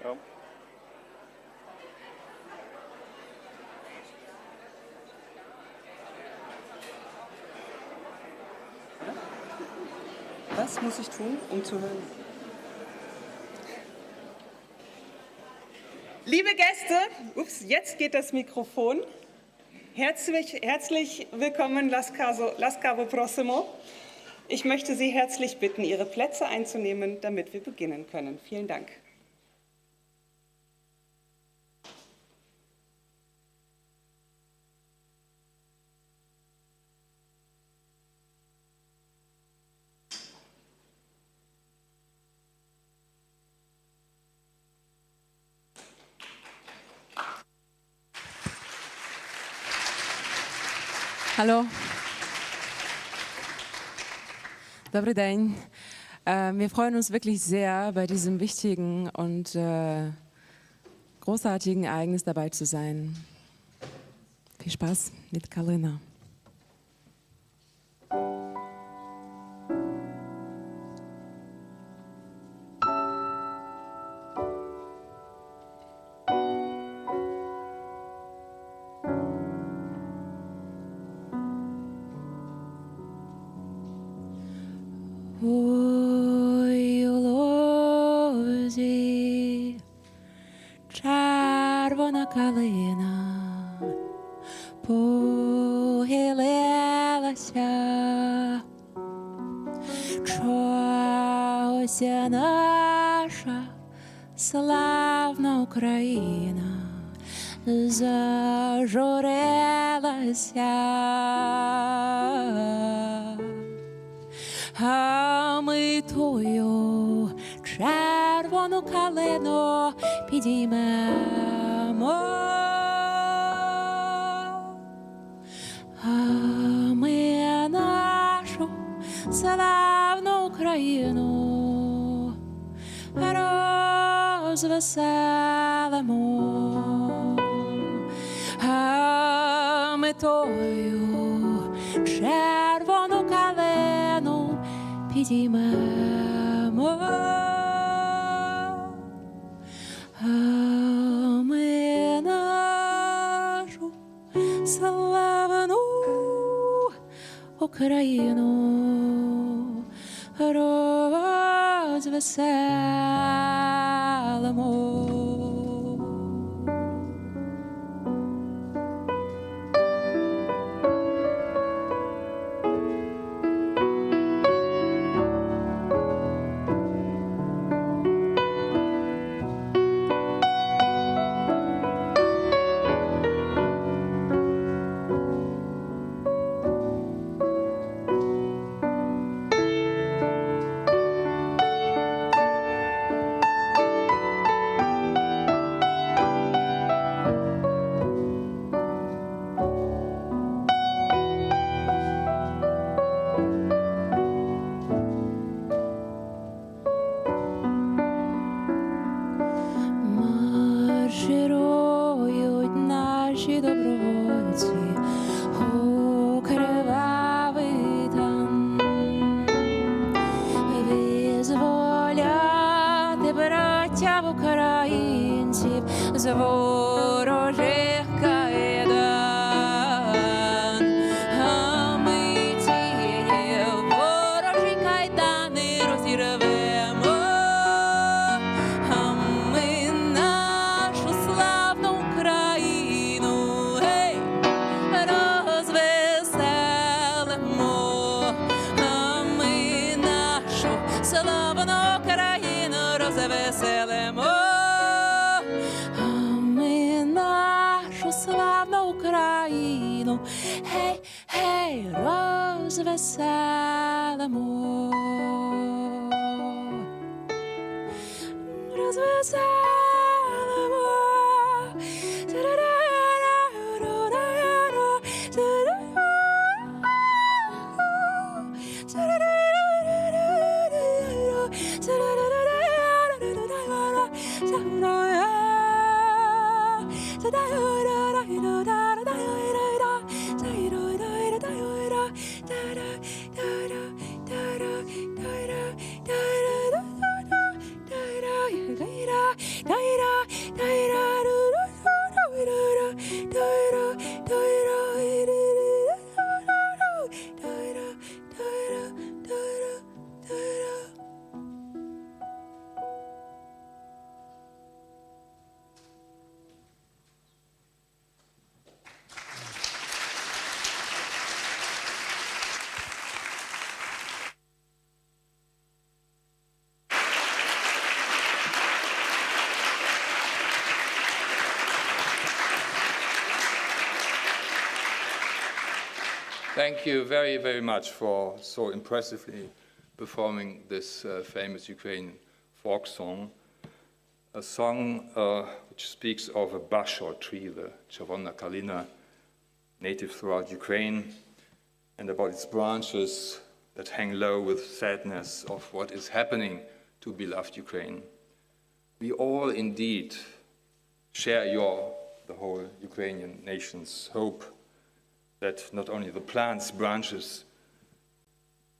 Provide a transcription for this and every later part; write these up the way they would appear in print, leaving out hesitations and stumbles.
Ja. Was muss ich tun, um zu hören? Liebe Gäste, jetzt geht das Mikrofon. Herzlich willkommen, laskavo prosimo. Ich möchte Sie herzlich bitten, Ihre Plätze einzunehmen, damit wir beginnen können. Vielen Dank. Hallo. Добрий день. Wir freuen uns wirklich sehr, bei diesem wichtigen und großartigen Ereignis dabei zu sein. Viel Spaß mit Kalina. Ой, у лозі червона калина похилилася, чогось наша славна Україна зажурилася. А ми тую червону калину підіймемо, а ми нашу славну Україну розвеселимо, а ми тою червону калину підіймемо, а ми нашу славну Україну розвеселимо. Марширують наші добровольці у кривавий тан, визволяти браття українців з ворожих кайдан. А ми ці ворожі кайдани розірвемо, а ми нашу славну Україну розвеселимо, а ми нашу славну Україну розвеселимо, а ми нашу славну Україну розвеселимо. Розвеселимо. Thank you very, very much for so impressively performing this famous Ukrainian folk song, a song which speaks of a bush or tree, the Chervona kalina, native throughout Ukraine, and about its branches that hang low with sadness of what is happening to beloved Ukraine. We all indeed share the whole Ukrainian nation's hope that not only the plant's branches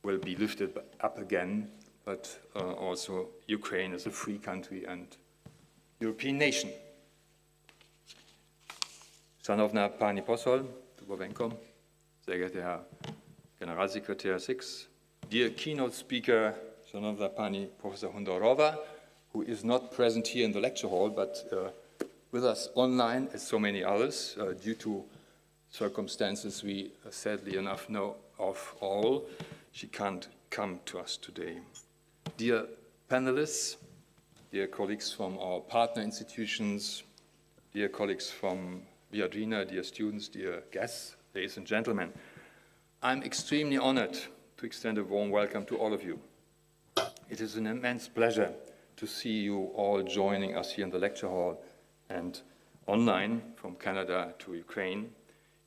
will be lifted up again, but also Ukraine as a free country and European nation. Szanowna Pani Poseł, Dubovenko, sehr geehrter Herr Generalsekretär Six, dear keynote speaker, Szanowna Pani Professor Hundorova, who is not present here in the lecture hall, but with us online as so many others, due to circumstances we sadly enough know of all. She can't come to us today. Dear panelists, dear colleagues from our partner institutions, dear colleagues from Viadrina, dear students, dear guests, ladies and gentlemen, I'm extremely honored to extend a warm welcome to all of you. It is an immense pleasure to see you all joining us here in the lecture hall and online from Canada to Ukraine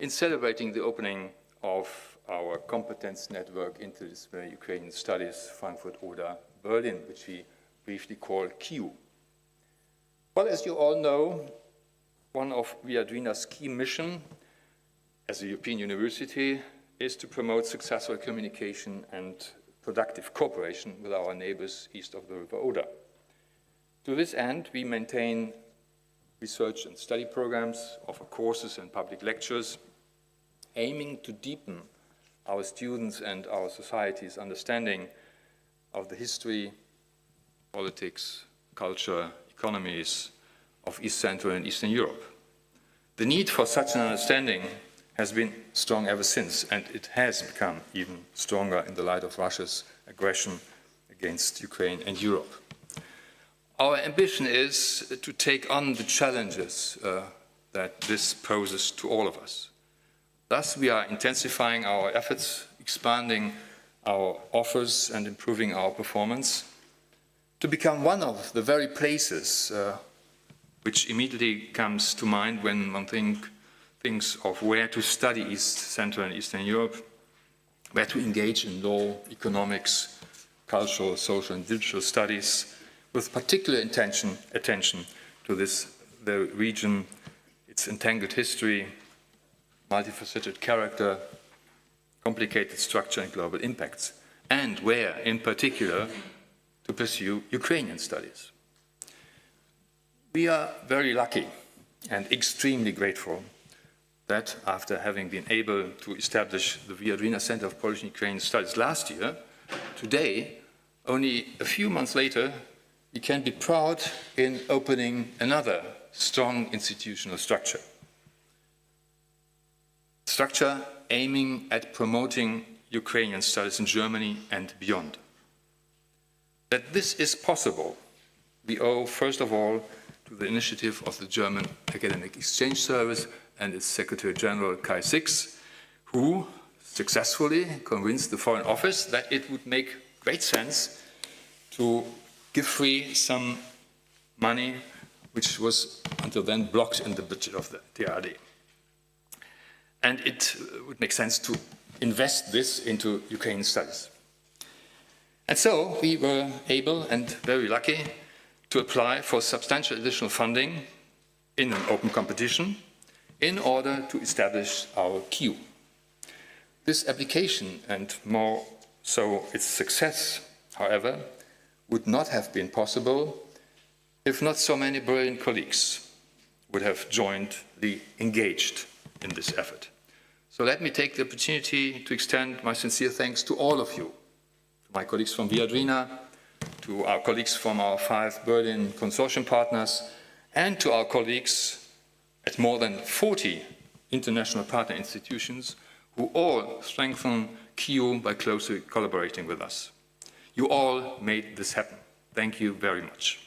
in celebrating the opening of our Competence Network Interdisciplinary Ukrainian Studies, Frankfurt, Oder, Berlin, which we briefly call KIU. Well, as you all know, one of Viadrina's key mission as a European university is to promote successful communication and productive cooperation with our neighbors east of the river Oder. To this end, we maintain research and study programs, offer courses and public lectures, aiming to deepen our students' and our society's understanding of the history, politics, culture, economies of East Central and Eastern Europe. The need for such an understanding has been strong ever since, and it has become even stronger in the light of Russia's aggression against Ukraine and Europe. Our ambition is to take on the challenges that this poses to all of us. Thus, we are intensifying our efforts, expanding our offers and improving our performance to become one of the very places which immediately comes to mind when one thinks of where to study East Central and Eastern Europe, where to engage in law, economics, cultural, social and digital studies, with particular attention to the region, its entangled history, multifaceted character, complicated structure and global impacts, and where, in particular, to pursue Ukrainian studies. We are very lucky and extremely grateful that after having been able to establish the Viadrina Center of Polish and Ukrainian Studies last year, today, only a few months later, we can be proud in opening another strong institutional structure aiming at promoting Ukrainian studies in Germany and beyond. That this is possible, we owe first of all to the initiative of the German Academic Exchange Service and its Secretary General Kai Six, who successfully convinced the Foreign Office that it would make great sense to give free some money which was until then blocked in the budget of the DAAD. And it would make sense to invest this into Ukrainian studies. And so we were able and very lucky to apply for substantial additional funding in an open competition in order to establish our KIU. This application, and more so its success, however, would not have been possible if not so many brilliant colleagues would have engaged in this effort. So let me take the opportunity to extend my sincere thanks to all of you, to my colleagues from Viadrina, to our colleagues from our 5 Berlin consortium partners, and to our colleagues at more than 40 international partner institutions who all strengthen KIU by closely collaborating with us. You all made this happen. Thank you very much.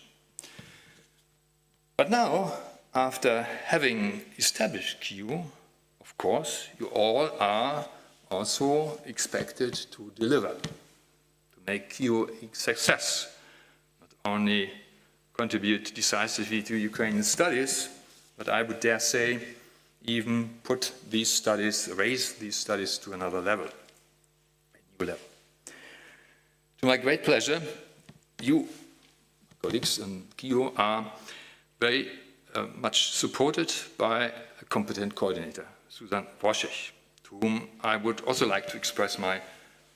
But now, after having established KIU, of course, you all are also expected to deliver, to make KIU a success, not only contribute decisively to Ukrainian studies, but I would dare say even put these studies, raise these studies to another level, a new level. To my great pleasure, you, colleagues in KIU, are very much supported by a competent coordinator, Susann Worschech, to whom I would also like to express my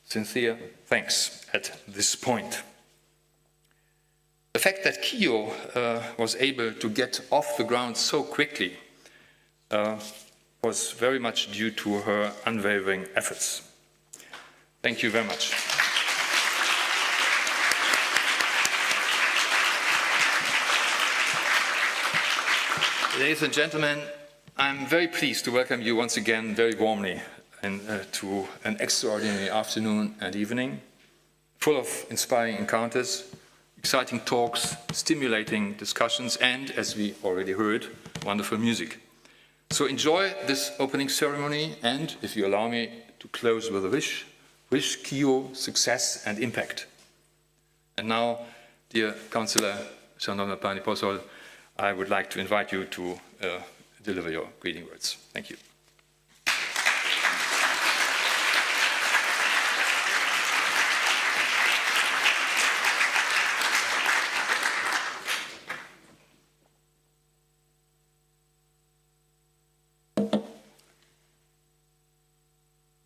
sincere thanks at this point. The fact that KIU was able to get off the ground so quickly was very much due to her unwavering efforts. Thank you very much. Ladies and gentlemen, I'm very pleased to welcome you once again very warmly to an extraordinary afternoon and evening, full of inspiring encounters, exciting talks, stimulating discussions, and, as we already heard, wonderful music. So enjoy this opening ceremony, and, if you allow me to close with a wish KIU success and impact. And now, dear Councillor, Szanowna Pani Poseł, I would like to invite you to deliver your greeting words. Thank you.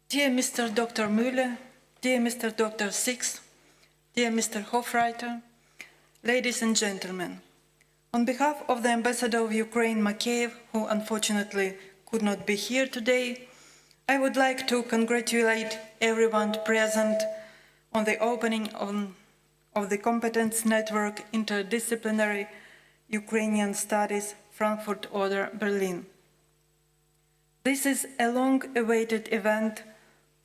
Dear Mr. Dr. Mühle, dear Mr. Dr. Six, dear Mr. Hofreiter, ladies and gentlemen, on behalf of the Ambassador of Ukraine, Makeyev, who unfortunately could not be here today, I would like to congratulate everyone present on the opening of the Competence Network Interdisciplinary Ukrainian Studies, Frankfurt, Oder, Berlin. This is a long-awaited event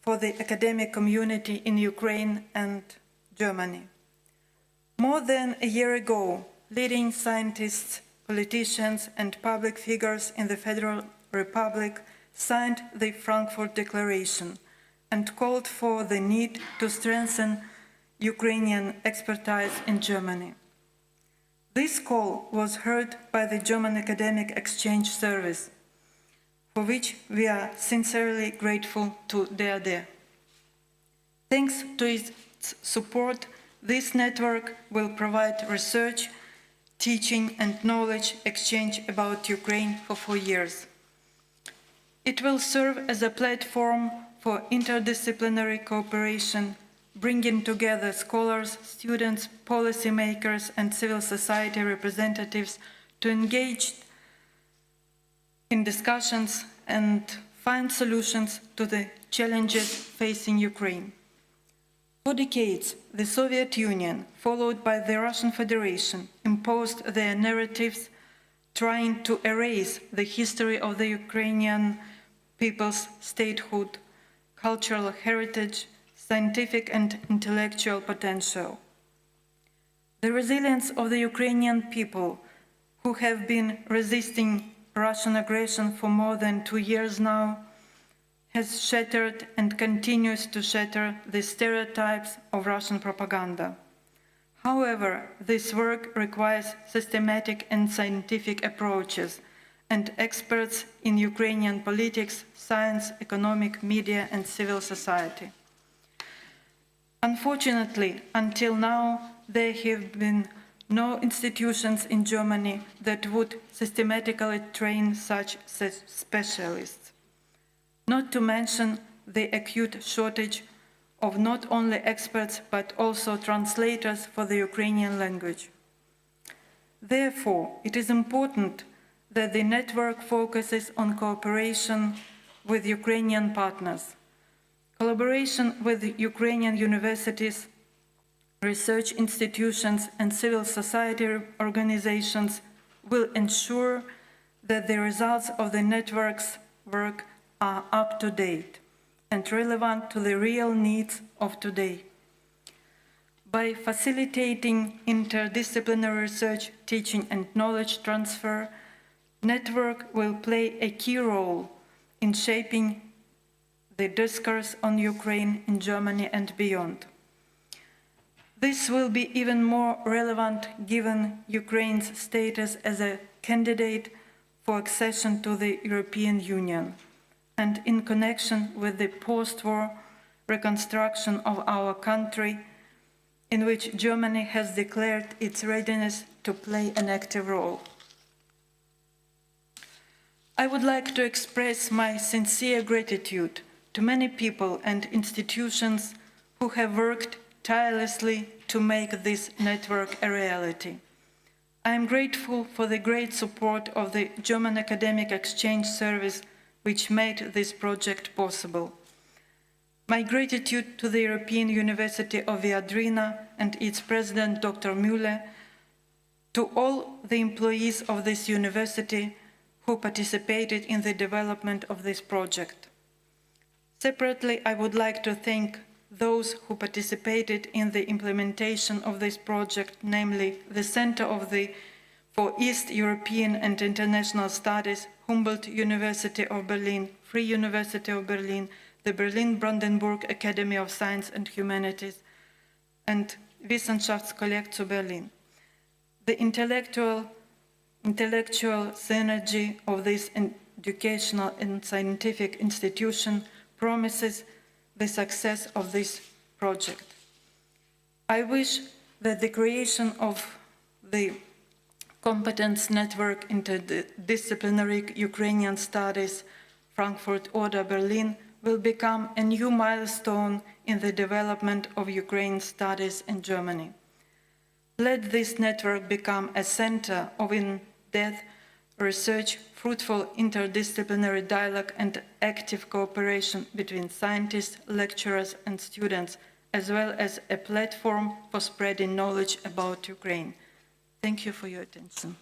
for the academic community in Ukraine and Germany. More than a year ago, leading scientists, politicians, and public figures in the Federal Republic signed the Frankfurt Declaration and called for the need to strengthen Ukrainian expertise in Germany. This call was heard by the German Academic Exchange Service, for which we are sincerely grateful to DAAD. Thanks to its support, this network will provide research, teaching and knowledge exchange about Ukraine for 4 years. It will serve as a platform for interdisciplinary cooperation, bringing together scholars, students, policymakers, and civil society representatives to engage in discussions and find solutions to the challenges facing Ukraine. For decades, the Soviet Union, followed by the Russian Federation, imposed their narratives trying to erase the history of the Ukrainian people's statehood, cultural heritage, scientific and intellectual potential. The resilience of the Ukrainian people, who have been resisting Russian aggression for more than 2 years now, has shattered and continues to shatter the stereotypes of Russian propaganda. However, this work requires systematic and scientific approaches and experts in Ukrainian politics, science, economic, media, and civil society. Unfortunately, until now, there have been no institutions in Germany that would systematically train such specialists. Not to mention the acute shortage of not only experts but also translators for the Ukrainian language. Therefore, it is important that the network focuses on cooperation with Ukrainian partners. Collaboration with Ukrainian universities, research institutions, and civil society organizations will ensure that the results of the network's work are up to date and relevant to the real needs of today. By facilitating interdisciplinary research, teaching, and knowledge transfer, network will play a key role in shaping the discourse on Ukraine in Germany and beyond. This will be even more relevant given Ukraine's status as a candidate for accession to the European Union, and in connection with the post-war reconstruction of our country, in which Germany has declared its readiness to play an active role. I would like to express my sincere gratitude to many people and institutions who have worked tirelessly to make this network a reality. I am grateful for the great support of the German Academic Exchange Service, which made this project possible. My gratitude to the European University of Viadrina and its president, Dr. Mühle, to all the employees of this university who participated in the development of this project. Separately, I would like to thank those who participated in the implementation of this project, namely the Center for East European and International Studies, Humboldt University of Berlin, Free University of Berlin, the Berlin-Brandenburg Academy of Science and Humanities, and Wissenschaftskolleg zu Berlin. The intellectual synergy of this educational and scientific institution promises the success of this project. I wish that the creation of the Competence Network Interdisciplinary Ukrainian Studies, Frankfurt, Oder, Berlin, will become a new milestone in the development of Ukraine studies in Germany. Let this network become a center of in-depth research, fruitful interdisciplinary dialogue, and active cooperation between scientists, lecturers, and students, as well as a platform for spreading knowledge about Ukraine. Thank you for your attention.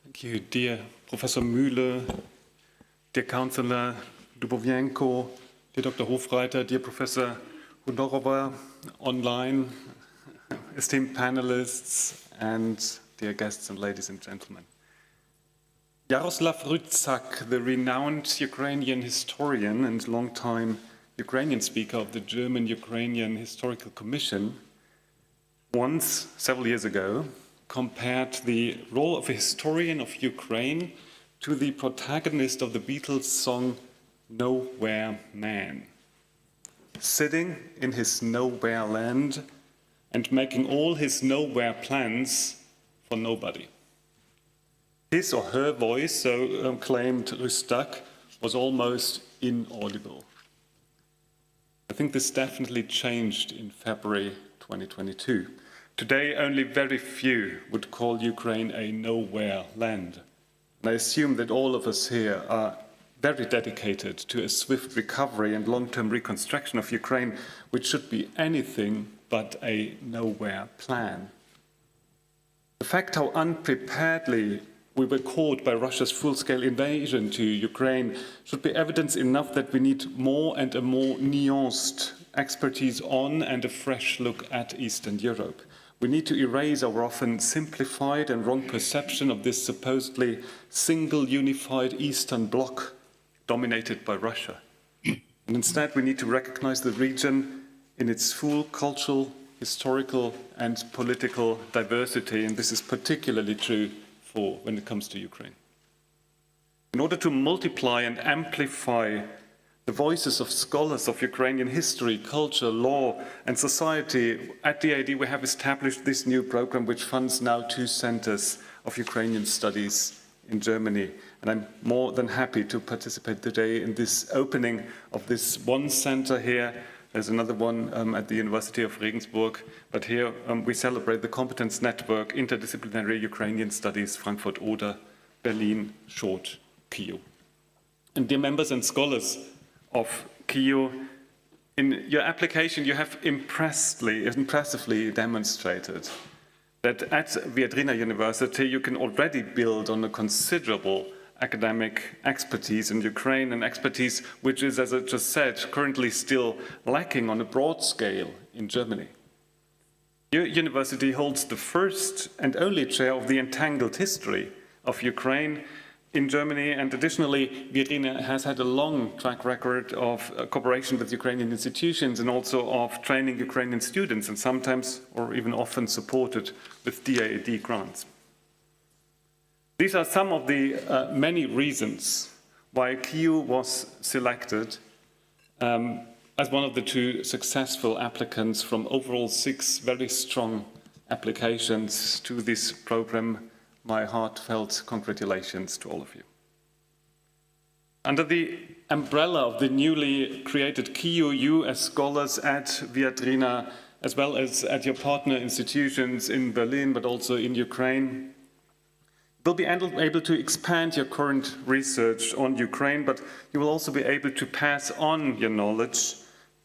Thank you, dear Professor Mühle, dear Counsellor Dubovenko, dear Dr. Hofreiter, dear Professor Hundorova, online, esteemed panelists, and dear guests and ladies and gentlemen. Jaroslav Rydzak, the renowned Ukrainian historian and longtime Ukrainian speaker of the German Ukrainian Historical Commission, once, several years ago, compared the role of a historian of Ukraine to the protagonist of the Beatles' song Nowhere Man, sitting in his nowhere land and making all his nowhere plans for nobody. His or her voice, so claimed Rydzak, was almost inaudible. I think this definitely changed in February 2022. Today, only very few would call Ukraine a nowhere land. And I assume that all of us here are very dedicated to a swift recovery and long-term reconstruction of Ukraine, which should be anything but a nowhere plan. The fact how unpreparedly we were caught by Russia's full-scale invasion to Ukraine should be evidence enough that we need more and a more nuanced expertise on and a fresh look at Eastern Europe. We need to erase our often simplified and wrong perception of this supposedly single unified Eastern Bloc dominated by Russia. And instead, we need to recognize the region in its full cultural, historical, and political diversity, and this is particularly true when it comes to Ukraine. In order to multiply and amplify the voices of scholars of Ukrainian history, culture, law, and society, at DAAD we have established this new program which funds now 2 centers of Ukrainian studies in Germany. And I'm more than happy to participate today in this opening of this one center here. There's another one at the University of Regensburg, but here we celebrate the Competence Network Interdisciplinary Ukrainian Studies, Frankfurt, Oder, Berlin, short, KIU. And dear members and scholars of KIU, in your application you have impressively demonstrated that at Viadrina University you can already build on a considerable academic expertise in Ukraine, and expertise which is, as I just said, currently still lacking on a broad scale in Germany. Your university holds the first and only chair of the entangled history of Ukraine in Germany, and additionally, Viadrina has had a long track record of cooperation with Ukrainian institutions and also of training Ukrainian students, and sometimes or even often supported with DAAD grants. These are some of the many reasons why KIU was selected as one of the 2 successful applicants from overall 6 very strong applications to this program. My heartfelt congratulations to all of you. Under the umbrella of the newly created KIU, you as scholars at Viadrina, as well as at your partner institutions in Berlin, but also in Ukraine, will be able to expand your current research on Ukraine, but you will also be able to pass on your knowledge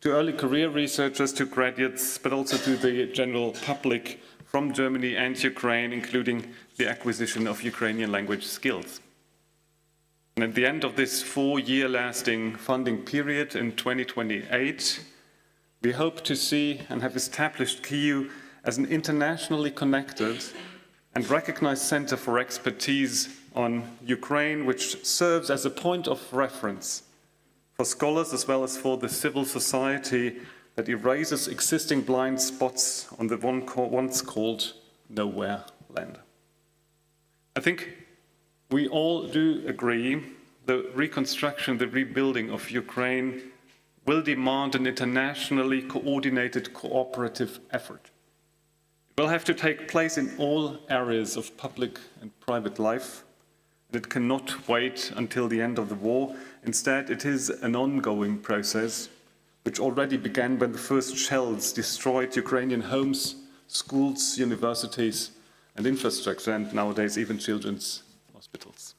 to early career researchers, to graduates, but also to the general public from Germany and Ukraine, including the acquisition of Ukrainian language skills. And at the end of this 4-year lasting funding period in 2028, we hope to see and have established KIU as an internationally connected and recognized center for expertise on Ukraine, which serves as a point of reference for scholars as well as for the civil society that erases existing blind spots on the once called nowhere land. I think we all do agree the reconstruction, the rebuilding of Ukraine will demand an internationally coordinated, cooperative effort. It will have to take place in all areas of public and private life, and it cannot wait until the end of the war. Instead, it is an ongoing process which already began when the first shells destroyed Ukrainian homes, schools, universities, and infrastructure, and nowadays even children's hospitals.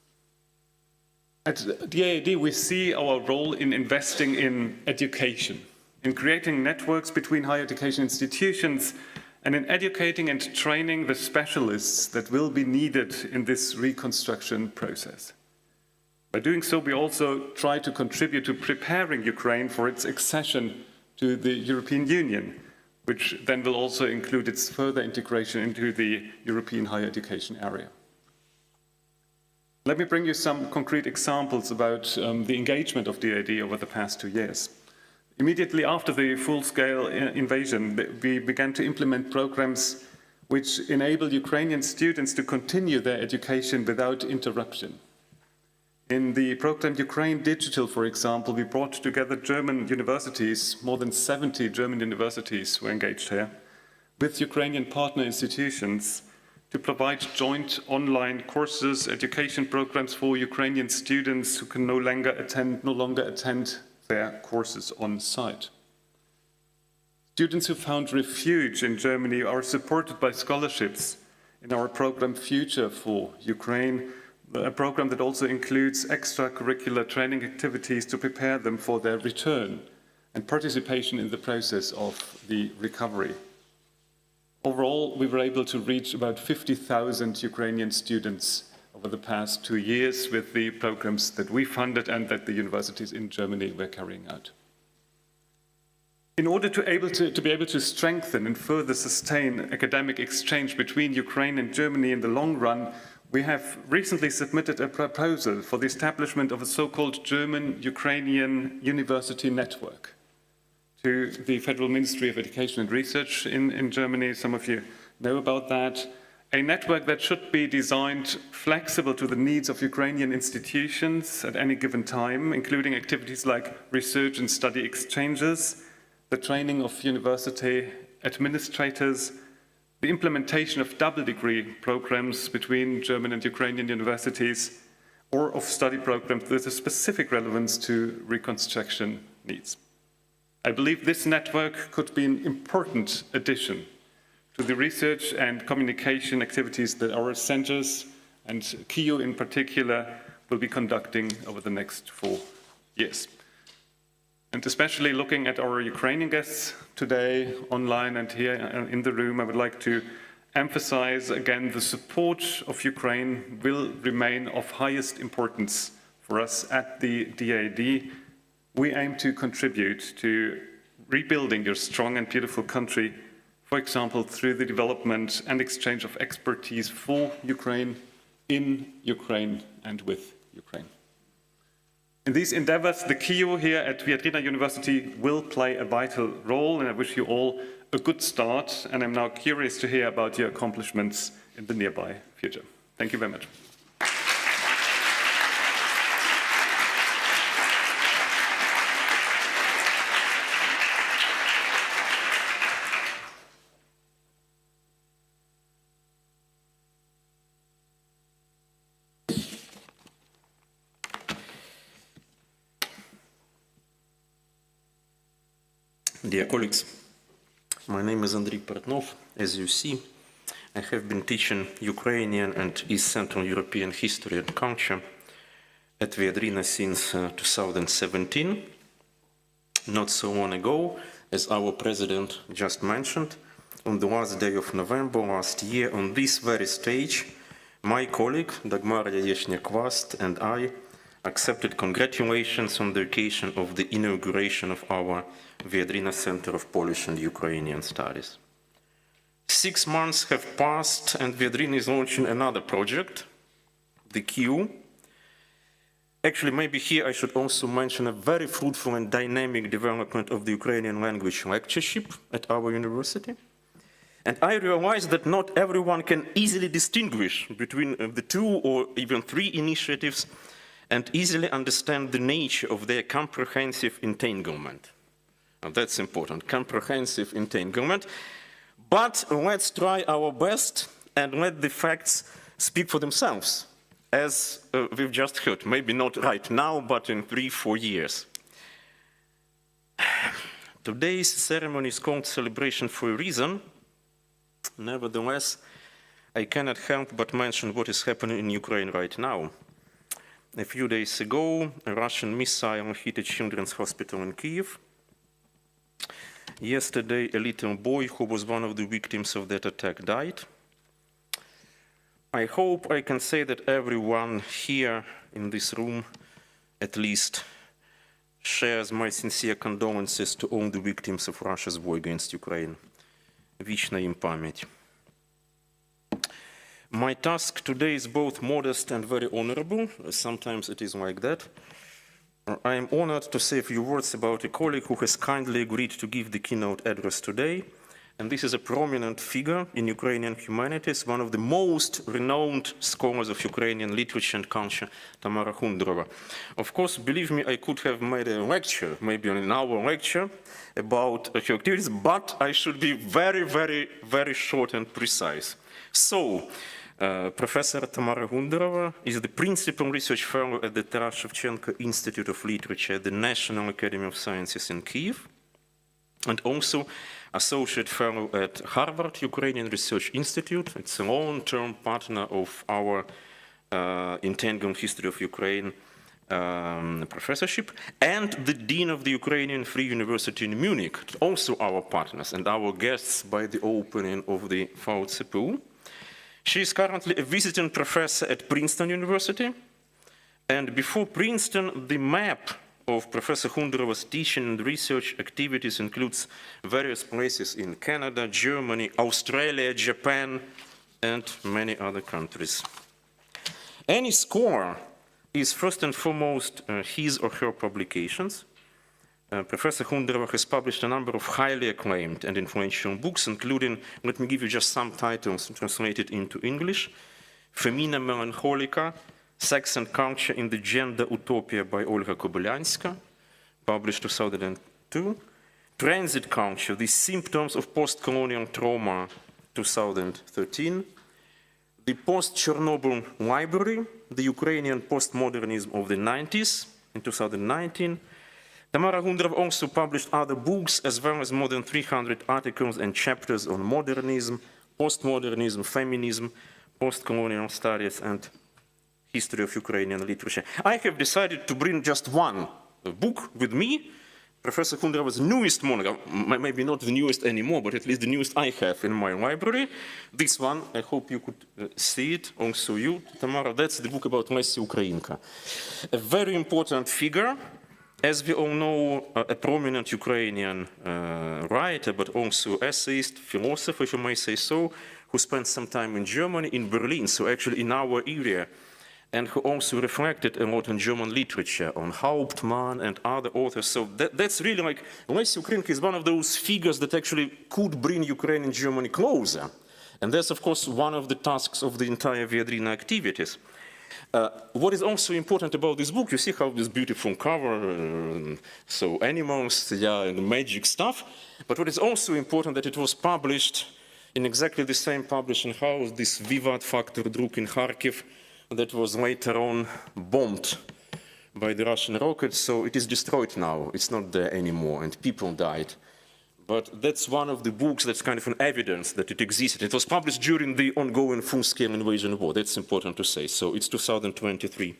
At DAAD, we see our role in investing in education, in creating networks between higher education institutions, and in educating and training the specialists that will be needed in this reconstruction process. By doing so, we also try to contribute to preparing Ukraine for its accession to the European Union, which then will also include its further integration into the European higher education area. Let me bring you some concrete examples about the engagement of DAAD over the past 2 years. Immediately after the full-scale invasion, we began to implement programs which enable Ukrainian students to continue their education without interruption. In the program Ukraine Digital, for example, we brought together German universities, more than 70 German universities were engaged here, with Ukrainian partner institutions to provide joint online courses, education programs for Ukrainian students who can no longer attend their courses on site. Students who found refuge in Germany are supported by scholarships in our program Future for Ukraine, a program that also includes extracurricular training activities to prepare them for their return and participation in the process of the recovery. Overall, we were able to reach about 50,000 Ukrainian students over the past 2 years with the programs that we funded and that the universities in Germany were carrying out. In order to be able to strengthen and further sustain academic exchange between Ukraine and Germany in the long run, we have recently submitted a proposal for the establishment of a so-called German-Ukrainian University Network to the Federal Ministry of Education and Research in Germany. Some of you know about that. A network that should be designed flexible to the needs of Ukrainian institutions at any given time, including activities like research and study exchanges, the training of university administrators, the implementation of double degree programs between German and Ukrainian universities, or of study programs with a specific relevance to reconstruction needs. I believe this network could be an important addition to the research and communication activities that our centers, and KIU in particular, will be conducting over the next 4 years. And especially looking at our Ukrainian guests today, online and here in the room, I would like to emphasize again the support of Ukraine will remain of highest importance for us at the DAAD. We aim to contribute to rebuilding your strong and beautiful country, for example, through the development and exchange of expertise for Ukraine, in Ukraine and with Ukraine. In these endeavors, the KIU here at Viadrina University will play a vital role, and I wish you all a good start, and I'm now curious to hear about your accomplishments in the nearby future. Thank you very much. Dear colleagues, my name is Andrii Portnov. As you see, I have been teaching Ukrainian and East Central European history and culture at Viadrina since 2017. Not so long ago, as our president just mentioned, on the last day of November last year, on this very stage, my colleague, Dagmara Yeshniak-Vast, and I accepted congratulations on the occasion of the inauguration of our Viadrina Center of Polish and Ukrainian Studies. 6 months have passed and Viadrina is launching another project, the KIU. Actually, maybe here I should also mention a very fruitful and dynamic development of the Ukrainian language lectureship at our university. And I realized that not everyone can easily distinguish between the 2 or even 3 initiatives and easily understand the nature of their comprehensive entanglement. Now, that's important, comprehensive entanglement. But let's try our best and let the facts speak for themselves, as we've just heard, maybe not right now, but in 3-4 years. Today's ceremony is called Celebration for a reason. Nevertheless, I cannot help but mention what is happening in Ukraine right now. A few days ago, a Russian missile hit a children's hospital in Kyiv. Yesterday, a little boy who was one of the victims of that attack died. I hope I can say that everyone here in this room at least shares my sincere condolences to all the victims of Russia's war against Ukraine. Вечна им память. My task today is both modest and very honorable. Sometimes it is like that. I am honored to say a few words about a colleague who has kindly agreed to give the keynote address today. And this is a prominent figure in Ukrainian humanities, one of the most renowned scholars of Ukrainian literature and culture, Tamara Hundorova. Of course, believe me, I could have made a lecture, maybe an hour lecture, about her activities, but I should be very, very, very short and precise. So, Professor Tamara Hundorova is the Principal Research Fellow at the Taras Shevchenko Institute of Literature at the National Academy of Sciences in Kyiv, and also Associate Fellow at Harvard Ukrainian Research Institute. It's a long-term partner of our Entangled History of Ukraine professorship, and the Dean of the Ukrainian Free University in Munich, also our partners and our guests by the opening of the VCPU. She is currently a visiting professor at Princeton University, and before Princeton, the map of Professor Hundorova's teaching and research activities includes various places in Canada, Germany, Australia, Japan, and many other countries. Any scholar is first and foremost his or her publications. Professor Hundorova has published a number of highly acclaimed and influential books, including, let me give you just some titles translated into English: Femina Melancholica, Sex and Culture in the Gender Utopia by Olga Kobylyanska, published 2002. Transit Culture, The Symptoms of Post-Colonial Trauma, 2013. The Post-Chernobyl Library, The Ukrainian Postmodernism of the 90s, in 2019. Tamara Hundorova also published other books, as well as more than 300 articles and chapters on modernism, postmodernism, feminism, post-colonial studies, and history of Ukrainian literature. I have decided to bring just one book with me, Professor Hundorova's newest monograph, maybe not the newest anymore, but at least the newest I have in my library. This one, I hope you could see it, also you, Tamara, that's the book about Lesya Ukrainka. A very important figure, as we all know, a prominent Ukrainian writer, but also essayist, philosopher, if you may say so, who spent some time in Germany, in Berlin, so actually in our area, and who also reflected a lot on German literature, on Hauptmann and other authors. So that's really like, Lesya Ukrainka is one of those figures that actually could bring Ukraine and Germany closer. And that's, of course, one of the tasks of the entire Viadrina activities. What is also important about this book, you see how this beautiful cover, so animals, yeah, and magic stuff. But what is also important that it was published in exactly the same publishing house, this Vivat Factor Druk in Kharkiv, that was later on bombed by the Russian rockets, so it is destroyed now. It's not there anymore, and people died. But that's one of the books that's kind of an evidence that it existed. It was published during the ongoing full-scale invasion war. That's important to say. So it's 2023.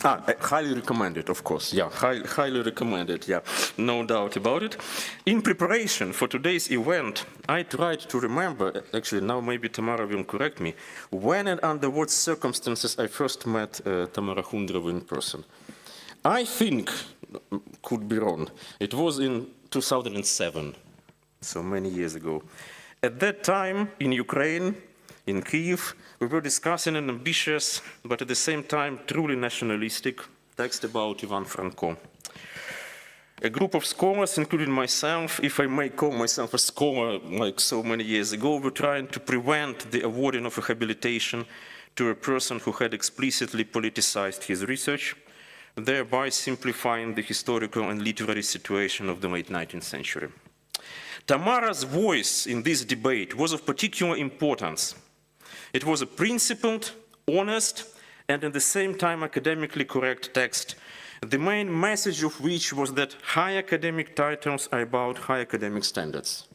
I highly recommend it, of course. Yeah, highly recommend it. Yeah, no doubt about it. In preparation for today's event, I tried to remember, actually now maybe Tamara will correct me, when and under what circumstances I first met Tamara Hundorova in person. I think, could be wrong, it was in 2007, so many years ago. At that time, in Ukraine, in Kyiv, we were discussing an ambitious, but at the same time truly nationalistic text about Ivan Franko. A group of scholars, including myself, if I may call myself a scholar like so many years ago, were trying to prevent the awarding of a habilitation to a person who had explicitly politicized his research, thereby simplifying the historical and literary situation of the late 19th century. Tamara's voice in this debate was of particular importance. It was a principled, honest, and at the same time academically correct text, the main message of which was that high academic titles are about high academic standards.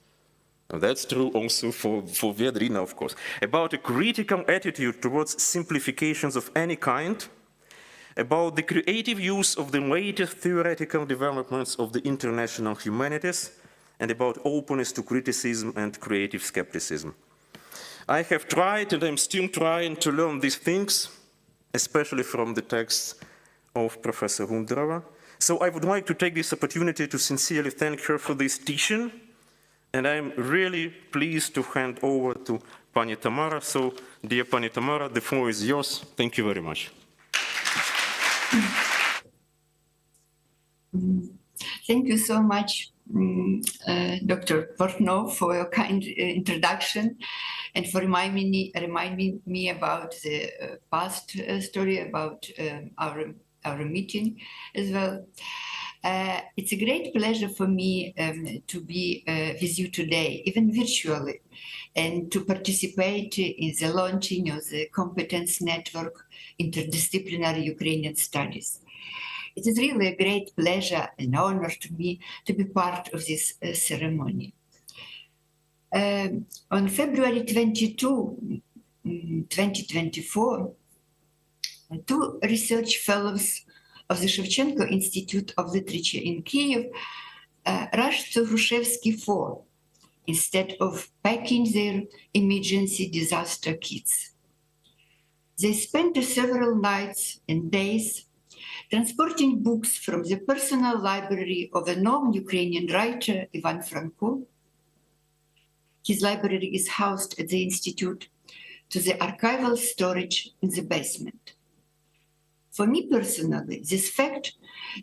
And that's true also for Viadrina, of course. About a critical attitude towards simplifications of any kind, about the creative use of the latest theoretical developments of the international humanities, and about openness to criticism and creative skepticism. I have tried, and I'm still trying to learn these things, especially from the texts of Professor Hundorova. So I would like to take this opportunity to sincerely thank her for this teaching, and I'm really pleased to hand over to Pani Tamara. So, dear Pani Tamara, the floor is yours. Thank you very much. Thank you so much, Dr. Portnov, for your kind introduction and for reminding me about the past story about our meeting as well. It's a great pleasure for me to be with you today, even virtually, and to participate in the launching of the Competence Network Interdisciplinary Ukrainian Studies. It is really a great pleasure and honor to me to be part of this ceremony. On February 22, 2024, two research fellows of the Shevchenko Institute of Literature in Kyiv rushed to Hrushevsky 4 instead of packing their emergency disaster kits. They spent several nights and days transporting books from the personal library of a known Ukrainian writer, Ivan Franko. His library is housed at the Institute, to the archival storage in the basement. For me personally, this fact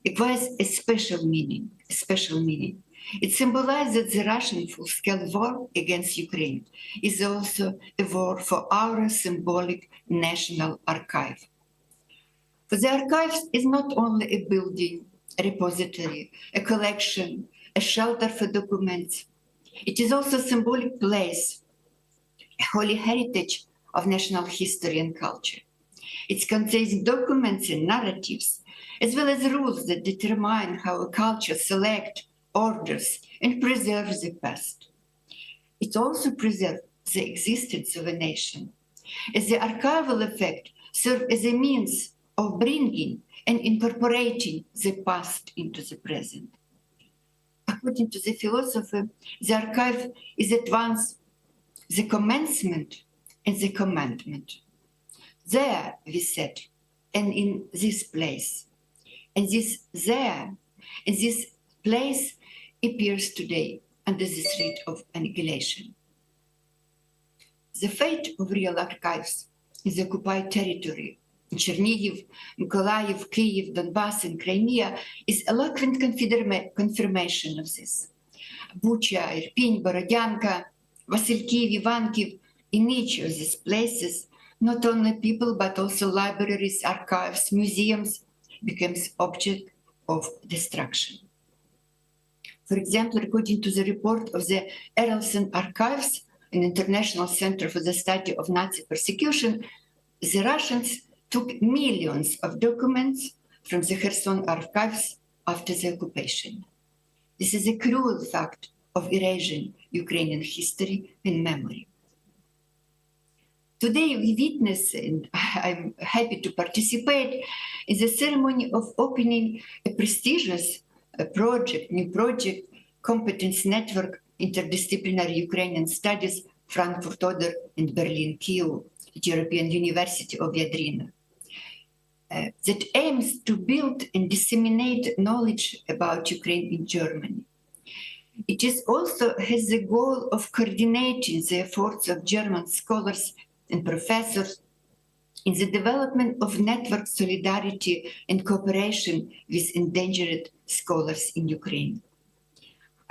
acquires a special meaning. It symbolizes that the Russian full-scale war against Ukraine is also a war for our symbolic national archive. For the archives is not only a building, a repository, a collection, a shelter for documents. It is also a symbolic place, a holy heritage of national history and culture. It contains documents and narratives, as well as rules that determine how a culture selects, orders, and preserves the past. It also preserves the existence of a nation, as the archival effect serves as a means of bringing and incorporating the past into the present. According to the philosopher, the archive is at once the commencement and the commandment. There, we said, and in this place. And this there, and this place appears today under the threat of annihilation. The fate of real archives in the occupied territory, in Chernihiv, Mykolaiv, Kyiv, Donbass, and Crimea, is eloquent confirmation of this. Bucha, Irpin, Borodyanka, Vasilkiv, Ivankiv, in each of these places, not only people, but also libraries, archives, museums, becomes object of destruction. For example, according to the report of the Erelson Archives, an international center for the study of Nazi persecution, the Russians took millions of documents from the Kherson archives after the occupation. This is a cruel fact of erasing Ukrainian history and memory. Today we witness, and I'm happy to participate, in the ceremony of opening a prestigious new project, Competence Network, Interdisciplinary Ukrainian Studies, Frankfurt, Oder, and Berlin, KIU, at European University of Viadrina, that aims to build and disseminate knowledge about Ukraine in Germany. It is also has the goal of coordinating the efforts of German scholars and professors in the development of network solidarity and cooperation with endangered scholars in Ukraine.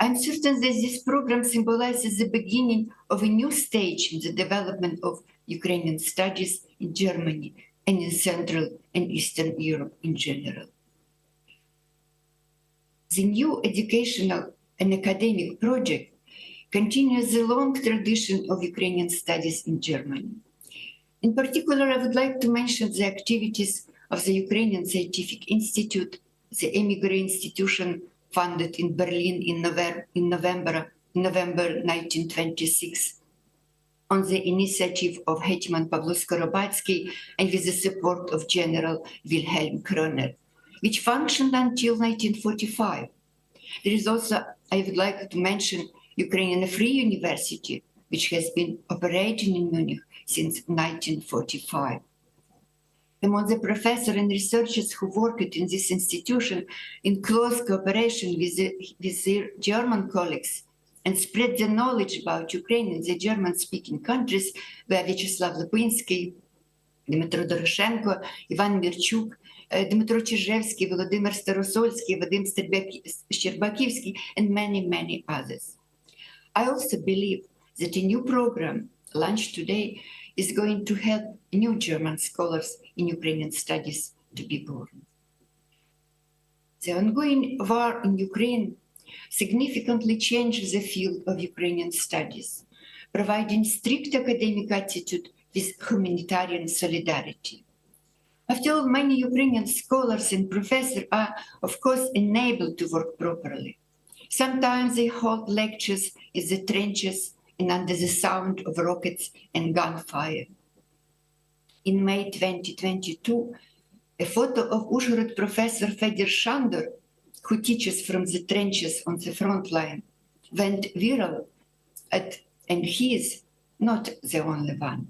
I'm certain that this program symbolizes the beginning of a new stage in the development of Ukrainian studies in Germany and in Central and Eastern Europe in general. The new educational and academic project continues the long tradition of Ukrainian studies in Germany. In particular, I would like to mention the activities of the Ukrainian Scientific Institute, the Emigre Institution founded in Berlin in November 1926, on the initiative of Hetman Pavlo Skorobadsky and with the support of General Wilhelm Kroner, which functioned until 1945. There is also, I would like to mention, Ukrainian Free University, which has been operating in Munich since 1945. Among the professors and researchers who worked in this institution in close cooperation with their German colleagues and spread the knowledge about Ukraine in the German-speaking countries were Vyacheslav Lipinskiy, Dmytro Doroshenko, Ivan Mirchuk, Dmytro Chizhevsky, Volodymyr Starosольsky, Vadim Sherbakivsky, and many, many others. I also believe that a new program launched today is going to help new German scholars in Ukrainian studies to be born. The ongoing war in Ukraine significantly changes the field of Ukrainian studies, providing strict academic attitude with humanitarian solidarity. After all, many Ukrainian scholars and professors are, of course, enabled to work properly. Sometimes they hold lectures in the trenches and under the sound of rockets and gunfire. In May 2022, a photo of Uzhhorod professor Fedor Shandor, who teaches from the trenches on the front line, went viral, and he is not the only one.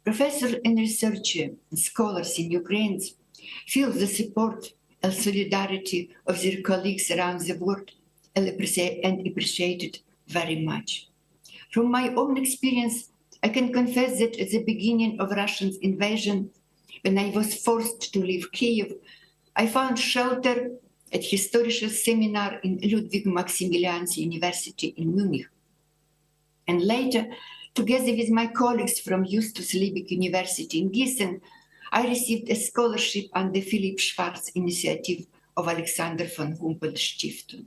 Professors and researchers and scholars in Ukraine feel the support and solidarity of their colleagues around the world and appreciate it very much. From my own experience, I can confess that at the beginning of Russian invasion, when I was forced to leave Kyiv, I found shelter at historical seminar in Ludwig Maximilians University in Munich. And later, together with my colleagues from Justus Liebig University in Gießen, I received a scholarship under Philipp Schwarz initiative of Alexander von Humboldt Stiftung.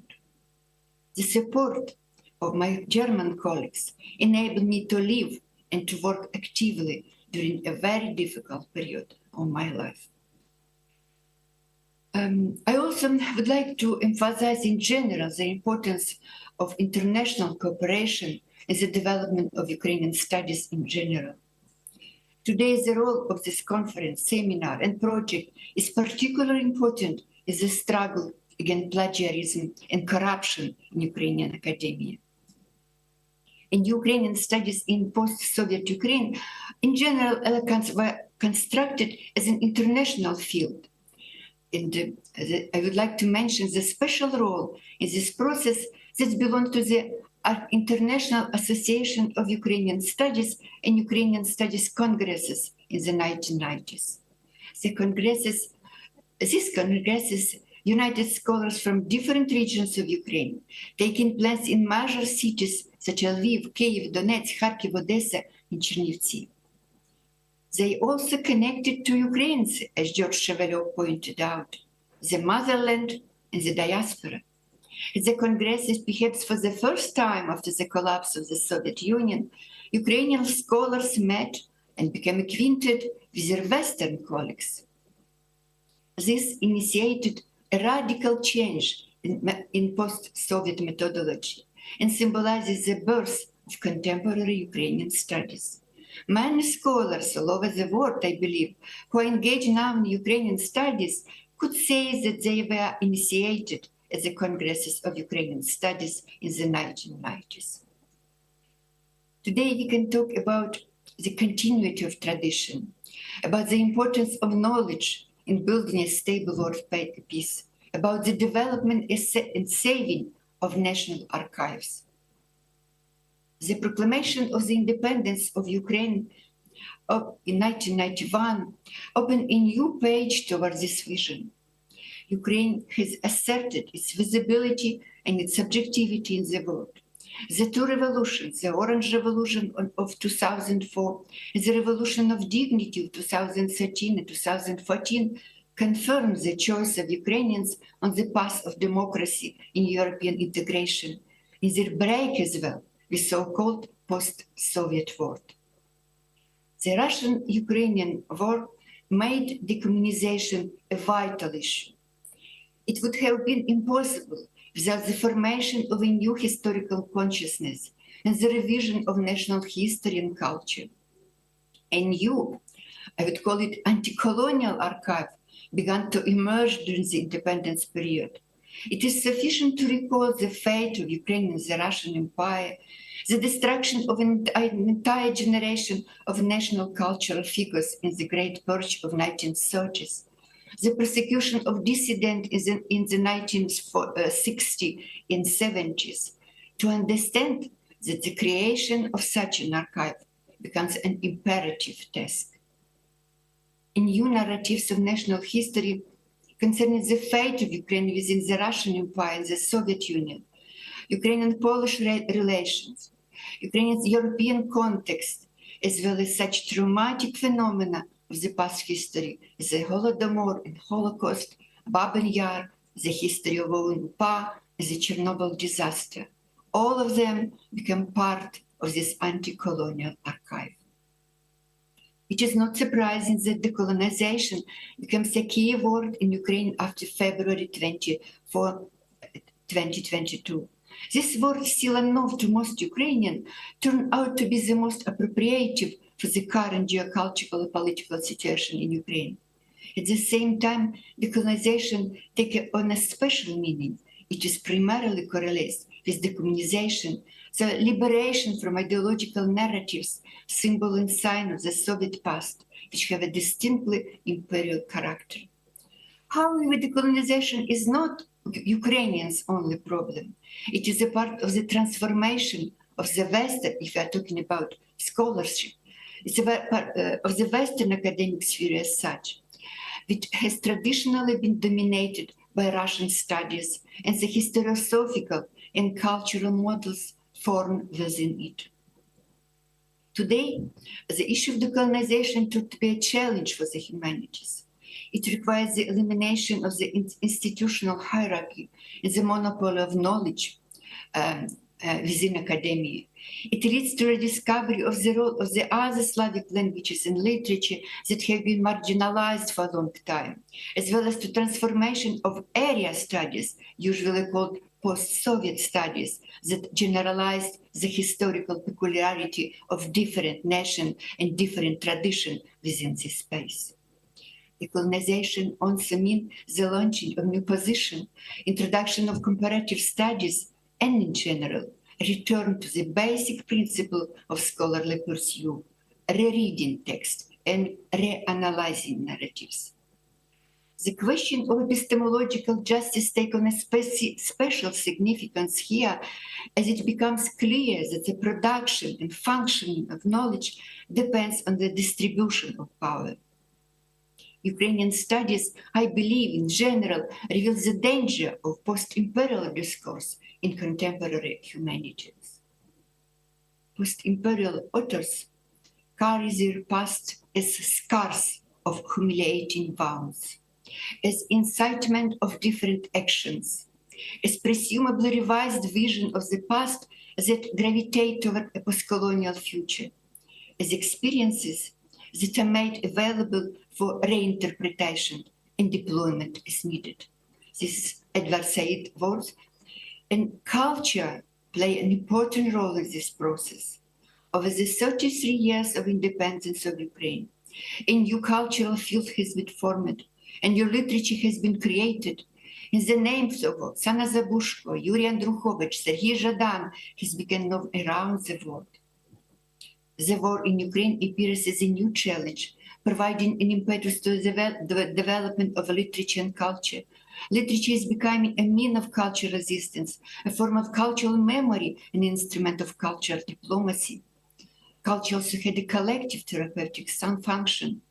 The support of my German colleagues enabled me to live and to work actively during a very difficult period of my life. I also would like to emphasize in general the importance of international cooperation and the development of Ukrainian studies in general. Today, the role of this conference, seminar, and project is particularly important in the struggle against plagiarism and corruption in Ukrainian academia. In Ukrainian studies in post-Soviet Ukraine, in general, eloquence were constructed as an international field. And I would like to mention the special role in this process that belongs to the International Association of Ukrainian Studies and Ukrainian Studies Congresses in the 1990s. These congresses united scholars from different regions of Ukraine, taking place in major cities such as Lviv, Kyiv, Donetsk, Kharkiv, Odessa, and Chernivtsi. They also connected to Ukrainians, as George Chevalier pointed out, the motherland and the diaspora. At the Congresses, perhaps for the first time after the collapse of the Soviet Union, Ukrainian scholars met and became acquainted with their Western colleagues. This initiated a radical change in post-Soviet methodology and symbolizes the birth of contemporary Ukrainian studies. Many scholars all over the world, I believe, who are engaged now in Ukrainian studies could say that they were initiated at the Congresses of Ukrainian Studies in the 1990s. Today, we can talk about the continuity of tradition, about the importance of knowledge in building a stable world peace, about the development and saving of national archives. The proclamation of the independence of Ukraine in 1991 opened a new page toward this vision. Ukraine has asserted its visibility and its objectivity in the world. The two revolutions, the Orange Revolution of 2004 and the Revolution of Dignity of 2013 and 2014, confirmed the choice of Ukrainians on the path of democracy in European integration, in their break as well with so-called post-Soviet world. The Russian-Ukrainian war made decommunization a vital issue. It would have been impossible without the formation of a new historical consciousness and the revision of national history and culture. A new, I would call it anti-colonial archive, began to emerge during the independence period. It is sufficient to recall the fate of Ukraine and the Russian Empire, the destruction of an entire generation of national cultural figures in the Great Purge of 1930s, the persecution of dissidents in the 1960s and 70s, to understand that the creation of such an archive becomes an imperative task. In new narratives of national history concerning the fate of Ukraine within the Russian Empire and the Soviet Union, Ukrainian-Polish relations, Ukrainian European context, as well as such traumatic phenomena of the past history as the Holodomor and Holocaust, Babin Yar, the history of UNPA, and the Chernobyl disaster. All of them become part of this anti-colonial archive. It is not surprising that decolonization becomes a key word in Ukraine after February 24, 2022. This word, still unknown to most Ukrainians, turned out to be the most appropriative for the current geocultural and political situation in Ukraine. At the same time, decolonization takes on a special meaning. It is primarily correlates with decommunization, the liberation from ideological narratives, symbol and sign of the Soviet past, which have a distinctly imperial character. However, decolonization is not Ukrainians' only problem. It is a part of the transformation of the Western, if we are talking about scholarship, it's a part of the Western academic sphere as such, which has traditionally been dominated by Russian studies and the historiographical and cultural models formed within it. Today, the issue of decolonization took to be a challenge for the humanities. It requires the elimination of the institutional hierarchy and the monopoly of knowledge within academia. It leads to a discovery of the role of the other Slavic languages and literature that have been marginalized for a long time, as well as to transformation of area studies, usually called post-Soviet studies that generalized the historical peculiarity of different nations and different traditions within this space. Decolonization also means the launching of new positions, introduction of comparative studies, and in general, return to the basic principle of scholarly pursuit, rereading text and reanalyzing narratives. The question of epistemological justice takes on a special significance here, as it becomes clear that the production and functioning of knowledge depends on the distribution of power. Ukrainian studies, I believe, in general, reveal the danger of post-imperial discourse in contemporary humanities. Post-imperial authors carry their past as scars of humiliating wounds, as incitement of different actions, as presumably revised vision of the past that gravitate toward a post-colonial future, as experiences that are made available for reinterpretation and deployment as needed. This is Eduard said words. And culture play an important role in this process. Over the 33 years of independence of Ukraine, a new cultural field has been formed, and new literature has been created. In the names of Oksana Zabushko, Yuriy Andruchovich, Serhiy Zhadan has become known around the world. The war in Ukraine appears as a new challenge, providing an impetus to the development of literature and culture. Literature is becoming a mean of cultural resistance, a form of cultural memory, an instrument of cultural diplomacy. Culture also had a collective therapeutic function.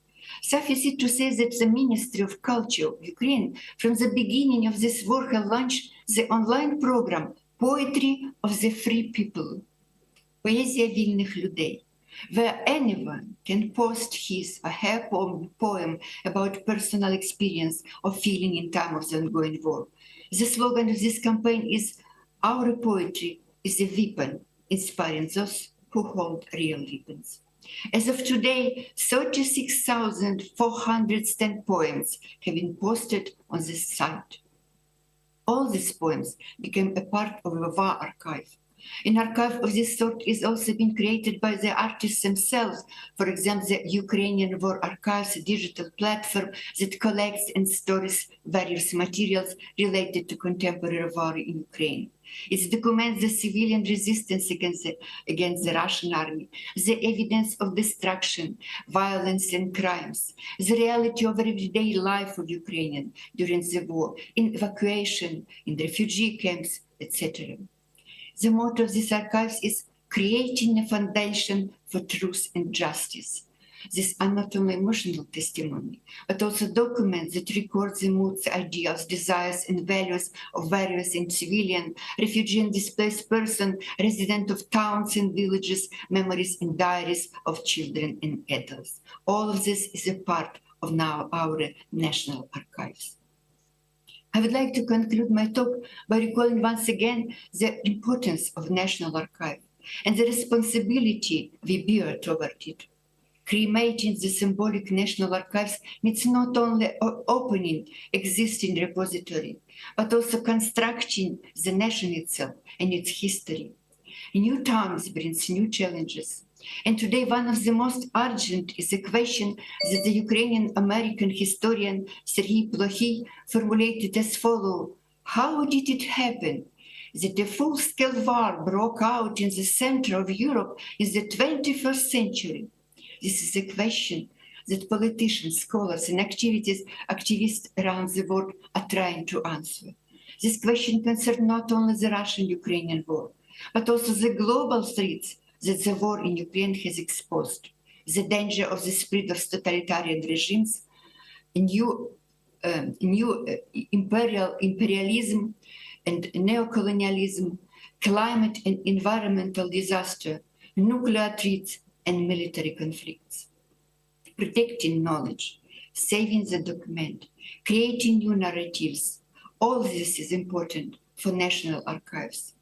Suffice it to say that the Ministry of Culture of Ukraine, from the beginning of this war, has launched the online program Poetry of the Free People, Поезія вільних людей, where anyone can post his or her poem about personal experience or feeling in time of the ongoing war. The slogan of this campaign is, "Our poetry is a weapon, inspiring those who hold real weapons." As of today, 36,410 poems have been posted on this site. All these poems became a part of a war archive. An archive of this sort is also been created by the artists themselves. For example, the Ukrainian War Archives, a digital platform that collects and stores various materials related to contemporary war in Ukraine. It documents the civilian resistance against the Russian army, the evidence of destruction, violence and crimes, the reality of everyday life of Ukrainians during the war, in evacuation, in refugee camps, etc. The motto of this archives is creating a foundation for truth and justice. This are not only emotional testimony, but also documents that record the moods, ideals, desires, and values of various and civilian, refugee and displaced person, resident of towns and villages, memories and diaries of children and adults. All of this is a part of now our national archives. I would like to conclude my talk by recalling once again the importance of National Archive and the responsibility we bear toward it. Cremating the symbolic National Archives means not only opening existing repository, but also constructing the nation itself and its history. New times brings new challenges. And today, one of the most urgent is a question that the Ukrainian-American historian Serhiy Plokhy formulated as follows: how did it happen that a full-scale war broke out in the center of Europe in the 21st century? This is a question that politicians, scholars, and activists around the world are trying to answer. This question concerns not only the Russian-Ukrainian war, but also the global threats that the war in Ukraine has exposed, the danger of the spread of totalitarian regimes, new imperialism and neocolonialism, climate and environmental disaster, nuclear threats, and military conflicts. Protecting knowledge, saving the document, creating new narratives, all this is important for national archives.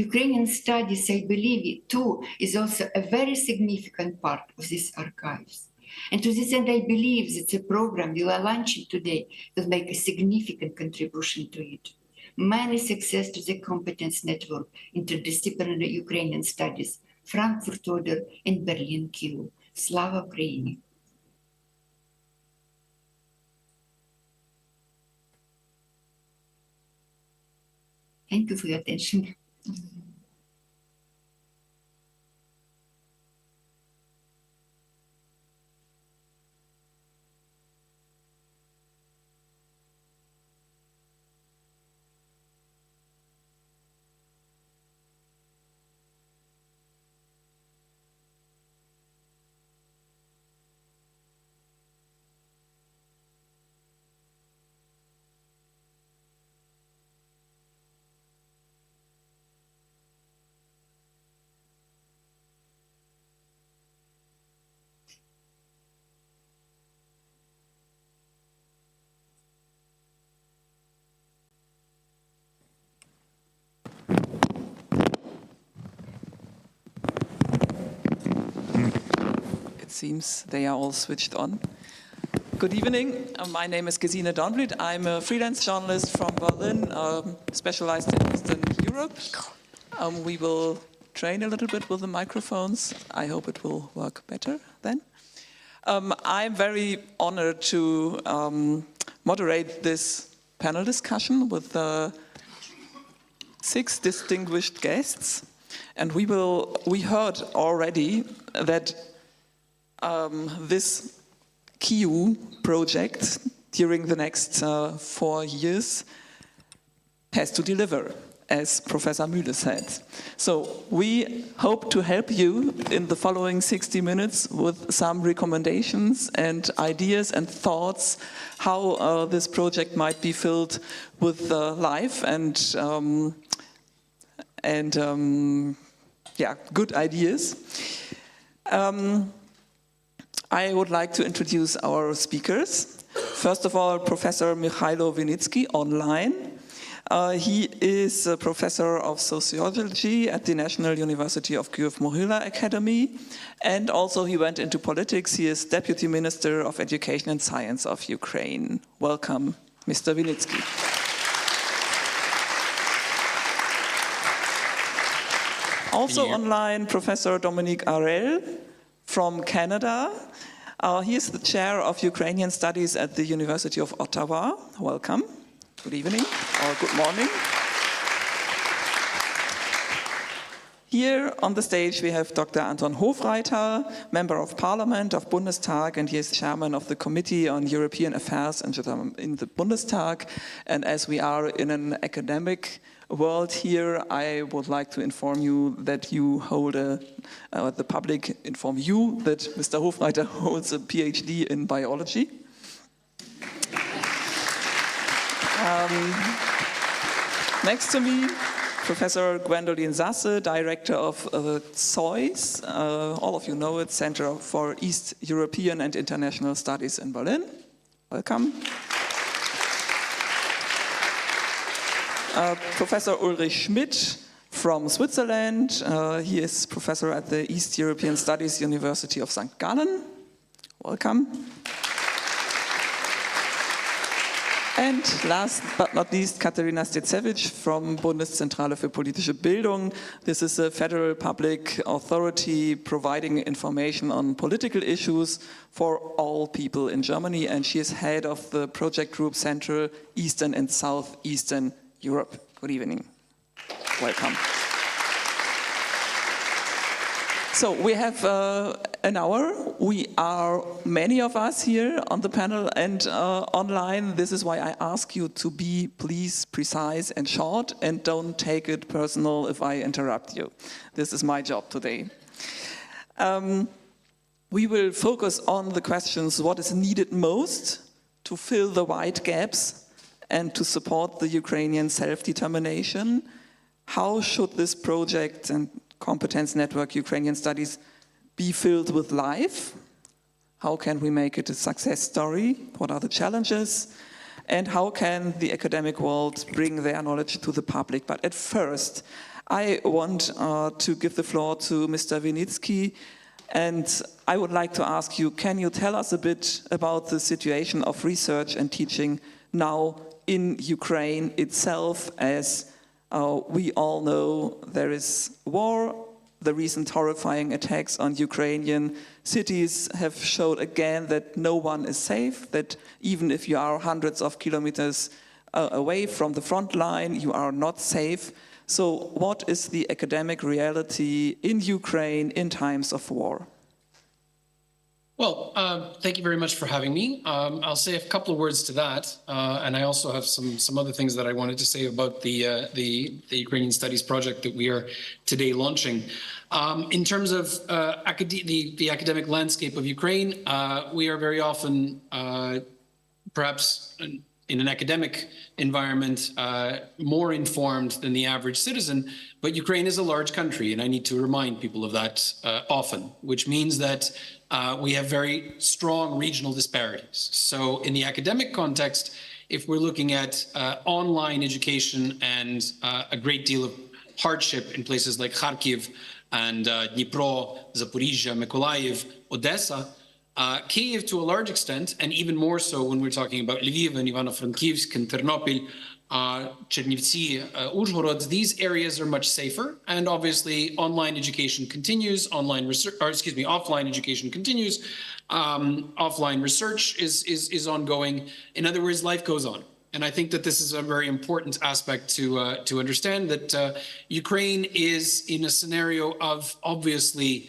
Ukrainian studies, I believe, too, is also a very significant part of these archives. And to this end, I believe that the program we are launching today will make a significant contribution to it. many success to the Competence Network, Interdisciplinary Ukrainian Studies, Frankfurt, Oder, and Berlin, KIU. Slava Ukraini! Thank you for your attention. Seems they are all switched on. Good evening. My name is Gesine Dornbluth. I'm a freelance journalist from Berlin, specialized in Eastern Europe. We will train a little bit with the microphones. I hope it will work better then. I'm very honored to moderate this panel discussion with 6 distinguished guests. And we heard already that this KIU project during the next 4 years has to deliver, as Professor Mühle said. So we hope to help you in the following 60 minutes with some recommendations and ideas and thoughts how this project might be filled with life and good ideas. I would like to introduce our speakers. First of all, Professor Michailo Winnicki online. He is a professor of sociology at the National University of Kyiv-Mohyla Academy, and also he went into politics. He is Deputy Minister of Education and Science of Ukraine. Welcome, Mr. Winnicki. Also online, Professor Dominique Arel from Canada. He is the chair of Ukrainian Studies at the University of Ottawa. Welcome. Good evening or good morning. Here on the stage we have Dr. Anton Hofreiter, Member of Parliament of Bundestag, and he is chairman of the Committee on European Affairs in the Bundestag. And as we are in an academic world here, I would like to inform you that you hold the public inform you that Mr. Hofreiter holds a PhD in biology. Next to me, Professor Gwendolyn Sasse, director of ZOiS, all of you know it, Center for East European and International Studies in Berlin. Welcome. Professor Ulrich Schmidt from Switzerland. He is professor at the East European Studies University of St. Gallen. Welcome. And last but not least, Katerina Stecevich from Bundeszentrale für politische Bildung. This is a federal public authority providing information on political issues for all people in Germany, and she is head of the project group Central, Eastern and Southeastern Europe. Good evening. Welcome. So we have an hour. We are many of us here on the panel and online. This is why I ask you to be, please, precise and short, and don't take it personal if I interrupt you. This is my job today. We will focus on the questions: what is needed most to fill the wide gaps and to support the Ukrainian self-determination? How should this project and Competence Network Ukrainian Studies be filled with life? How can we make it a success story? What are the challenges? And how can the academic world bring their knowledge to the public? But at first, I want to give the floor to Mr. Winnicki, and I would like to ask you, can you tell us a bit about the situation of research and teaching now in Ukraine itself, as we all know there is war. The recent horrifying attacks on Ukrainian cities have showed again that no one is safe, that even if you are hundreds of kilometers away from the front line, you are not safe. So what is the academic reality in Ukraine in times of war? Well, thank you very much for having me. I'll say a couple of words to that, and I also have some other things that I wanted to say about the Ukrainian Studies project that we are today launching. In terms of the academic landscape of Ukraine, we are very often, perhaps in an academic environment, more informed than the average citizen, but Ukraine is a large country, and I need to remind people of that often, which means that we have very strong regional disparities. So in the academic context, if we're looking at online education and a great deal of hardship in places like Kharkiv and Dnipro, Zaporizhia, Mykolaiv, Odessa, Kyiv to a large extent, and even more so when we're talking about Lviv and Ivano-Frankivsk and Ternopil, Chernivtsi, Uzhhorod, these areas are much safer, and obviously online education continues, offline education continues, offline research is ongoing. In other words, life goes on. And I think that this is a very important aspect to understand, that Ukraine is in a scenario of obviously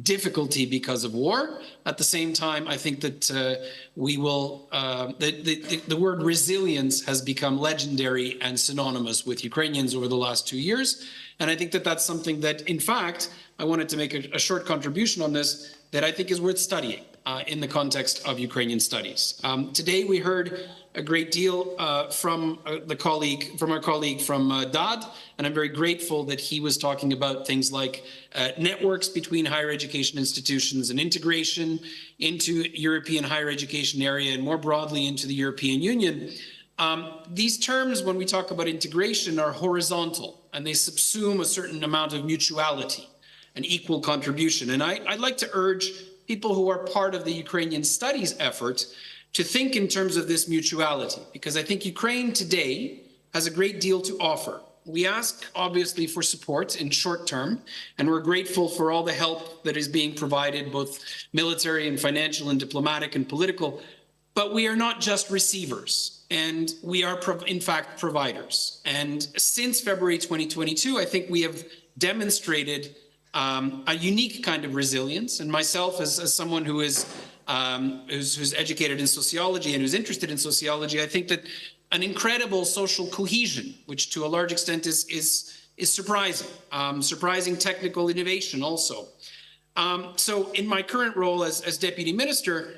difficulty because of war. At the same time, I think that we will, the word resilience has become legendary and synonymous with Ukrainians over the last 2 years. And I think that that's something that, in fact, I wanted to make a short contribution on this, that I think is worth studying in the context of Ukrainian studies. Today we heard a great deal from our colleague from DAAD, and I'm very grateful that he was talking about things like networks between higher education institutions and integration into European higher education area and more broadly into the European Union. These terms, when we talk about integration, are horizontal, and they subsume a certain amount of mutuality and equal contribution. And I'd like to urge people who are part of the Ukrainian studies effort to think in terms of this mutuality, because I think Ukraine today has a great deal to offer. We ask, obviously, for support in short term, and we're grateful for all the help that is being provided, both military and financial and diplomatic and political, but we are not just receivers, and we are, in fact, providers. And since February 2022, I think we have demonstrated a unique kind of resilience, and myself as someone who is who's educated in sociology and who's interested in sociology, I think that an incredible social cohesion, which to a large extent is surprising, surprising technical innovation also. So in my current role as Deputy Minister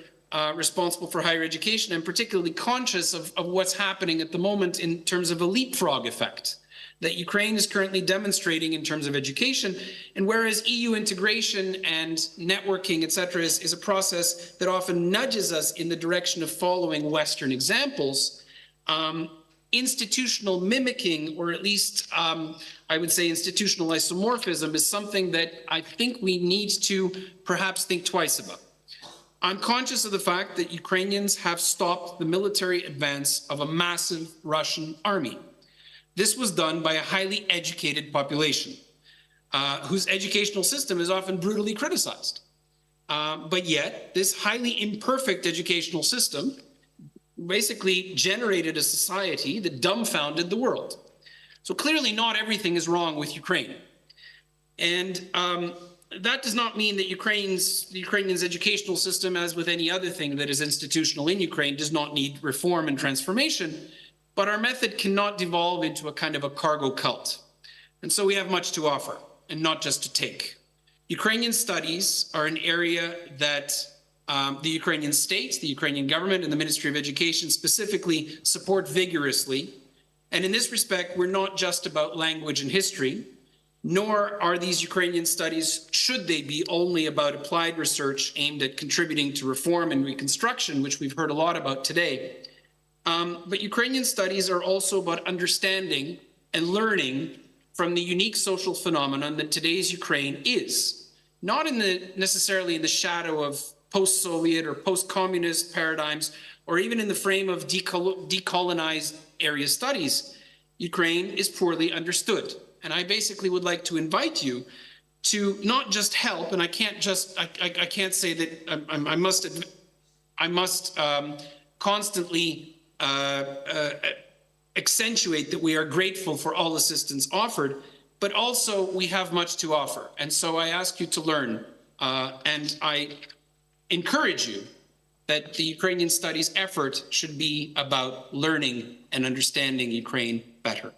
responsible for higher education, I'm particularly conscious of what's happening at the moment in terms of a leapfrog effect that Ukraine is currently demonstrating in terms of education. And whereas EU integration and networking, et cetera, is a process that often nudges us in the direction of following Western examples, institutional mimicking, or at least I would say institutional isomorphism, is something that I think we need to perhaps think twice about. I'm conscious of the fact that Ukrainians have stopped the military advance of a massive Russian army. This was done by a highly educated population whose educational system is often brutally criticized. But yet, this highly imperfect educational system basically generated a society that dumbfounded the world. So clearly not everything is wrong with Ukraine. And that does not mean that the Ukrainians' educational system, as with any other thing that is institutional in Ukraine, does not need reform and transformation. But our method cannot devolve into a kind of a cargo cult. And so we have much to offer, and not just to take. Ukrainian studies are an area that the Ukrainian state, the Ukrainian government, and the Ministry of Education specifically support vigorously. And in this respect, we're not just about language and history, nor are these Ukrainian studies, should they be, only about applied research aimed at contributing to reform and reconstruction, which we've heard a lot about today. But Ukrainian studies are also about understanding and learning from the unique social phenomenon that today's Ukraine is, not necessarily in the shadow of post-Soviet or post-communist paradigms, or even in the frame of decolonized area studies, Ukraine is poorly understood. And I basically would like to invite you to not just help, and I can't say that I must constantly accentuate that we are grateful for all assistance offered, but also we have much to offer. And so I ask you to learn, and I encourage you that the Ukrainian studies effort should be about learning and understanding Ukraine better.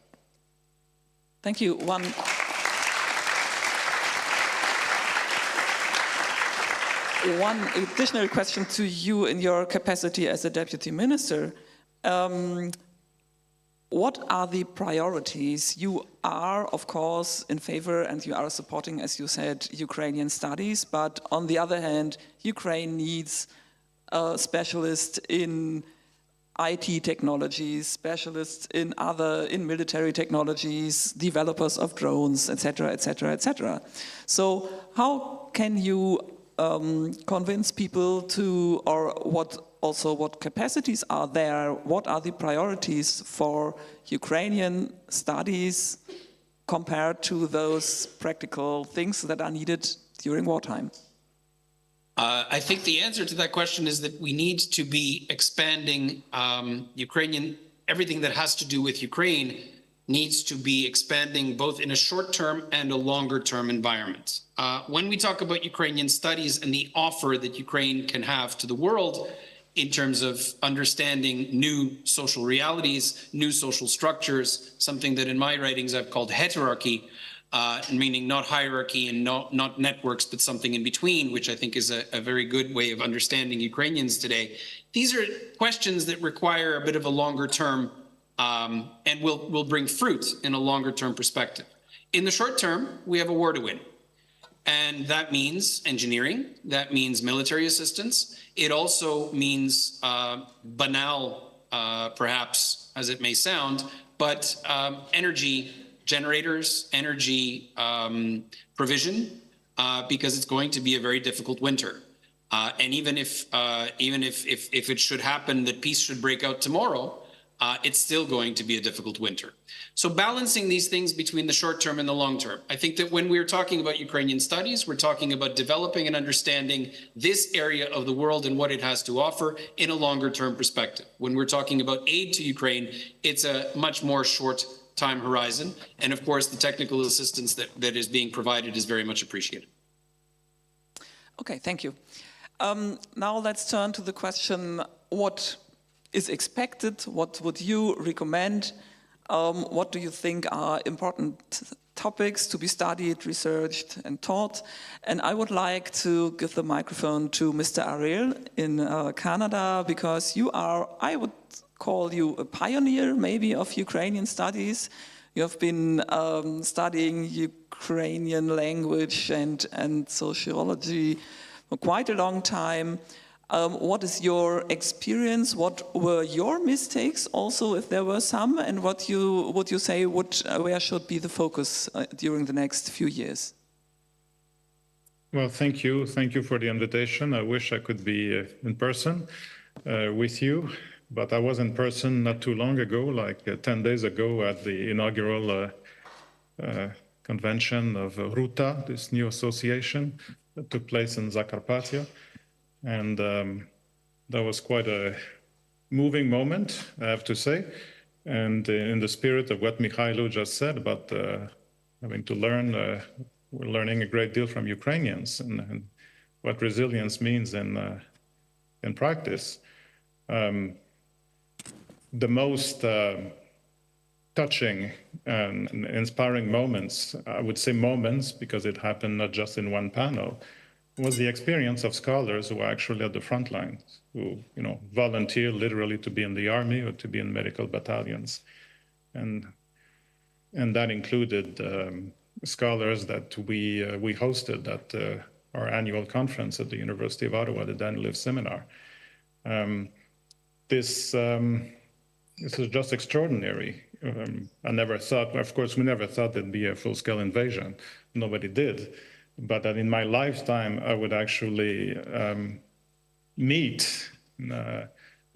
Thank you. One additional question to you in your capacity as a deputy minister. What are the priorities? You are, of course, in favor and you are supporting, as you said, Ukrainian studies, but on the other hand, Ukraine needs a specialist in IT technologies, specialists in military technologies, developers of drones, etc., etc., etc. So how can you convince people to, or what capacities are there? What are the priorities for Ukrainian studies compared to those practical things that are needed during wartime? I think the answer to that question is that we need to be expanding everything that has to do with Ukraine needs to be expanding both in a short-term and a longer-term environment. When we talk about Ukrainian studies and the offer that Ukraine can have to the world in terms of understanding new social realities, new social structures, something that in my writings I've called heterarchy, meaning not hierarchy and not networks, but something in between, which I think is a very good way of understanding Ukrainians today. These are questions that require a bit of a longer term and will bring fruit in a longer term perspective. In the short term, we have a war to win. And that means engineering, that means military assistance. It also means banal, perhaps, as it may sound, but energy generators, energy provision, because it's going to be a very difficult winter. And even if it should happen that peace should break out tomorrow, it's still going to be a difficult winter. So balancing these things between the short term and the long term. I think that when we're talking about Ukrainian studies, we're talking about developing and understanding this area of the world and what it has to offer in a longer term perspective. When we're talking about aid to Ukraine, it's a much more short time horizon. And of course, the technical assistance that is being provided is very much appreciated. Okay, thank you. Now let's turn to the question, what is expected? What would you recommend? What do you think are important topics to be studied, researched, and taught? And I would like to give the microphone to Mr. Arel in Canada, because you are, I would call you a pioneer, maybe, of Ukrainian studies. You have been studying Ukrainian language and sociology for quite a long time. What is your experience? What were your mistakes also, if there were some? And what would you say, where should be the focus during the next few years? Well, thank you. Thank you for the invitation. I wish I could be in person with you, but I was in person not too long ago, like 10 days ago at the inaugural convention of Ruta, this new association that took place in Zakarpattia. And that was quite a moving moment, I have to say. And in the spirit of what Mikhailu just said about having to learn, we're learning a great deal from Ukrainians and what resilience means in practice. The most touching and inspiring moments, I would say moments, because it happened not just in one panel, was the experience of scholars who are actually at the front lines, who volunteer literally to be in the army or to be in medical battalions. And that included scholars that we hosted at our annual conference at the University of Ottawa, the Danilov Seminar. This is just extraordinary. I never thought, of course, we never thought there'd be a full-scale invasion. Nobody did. But that in my lifetime, I would actually meet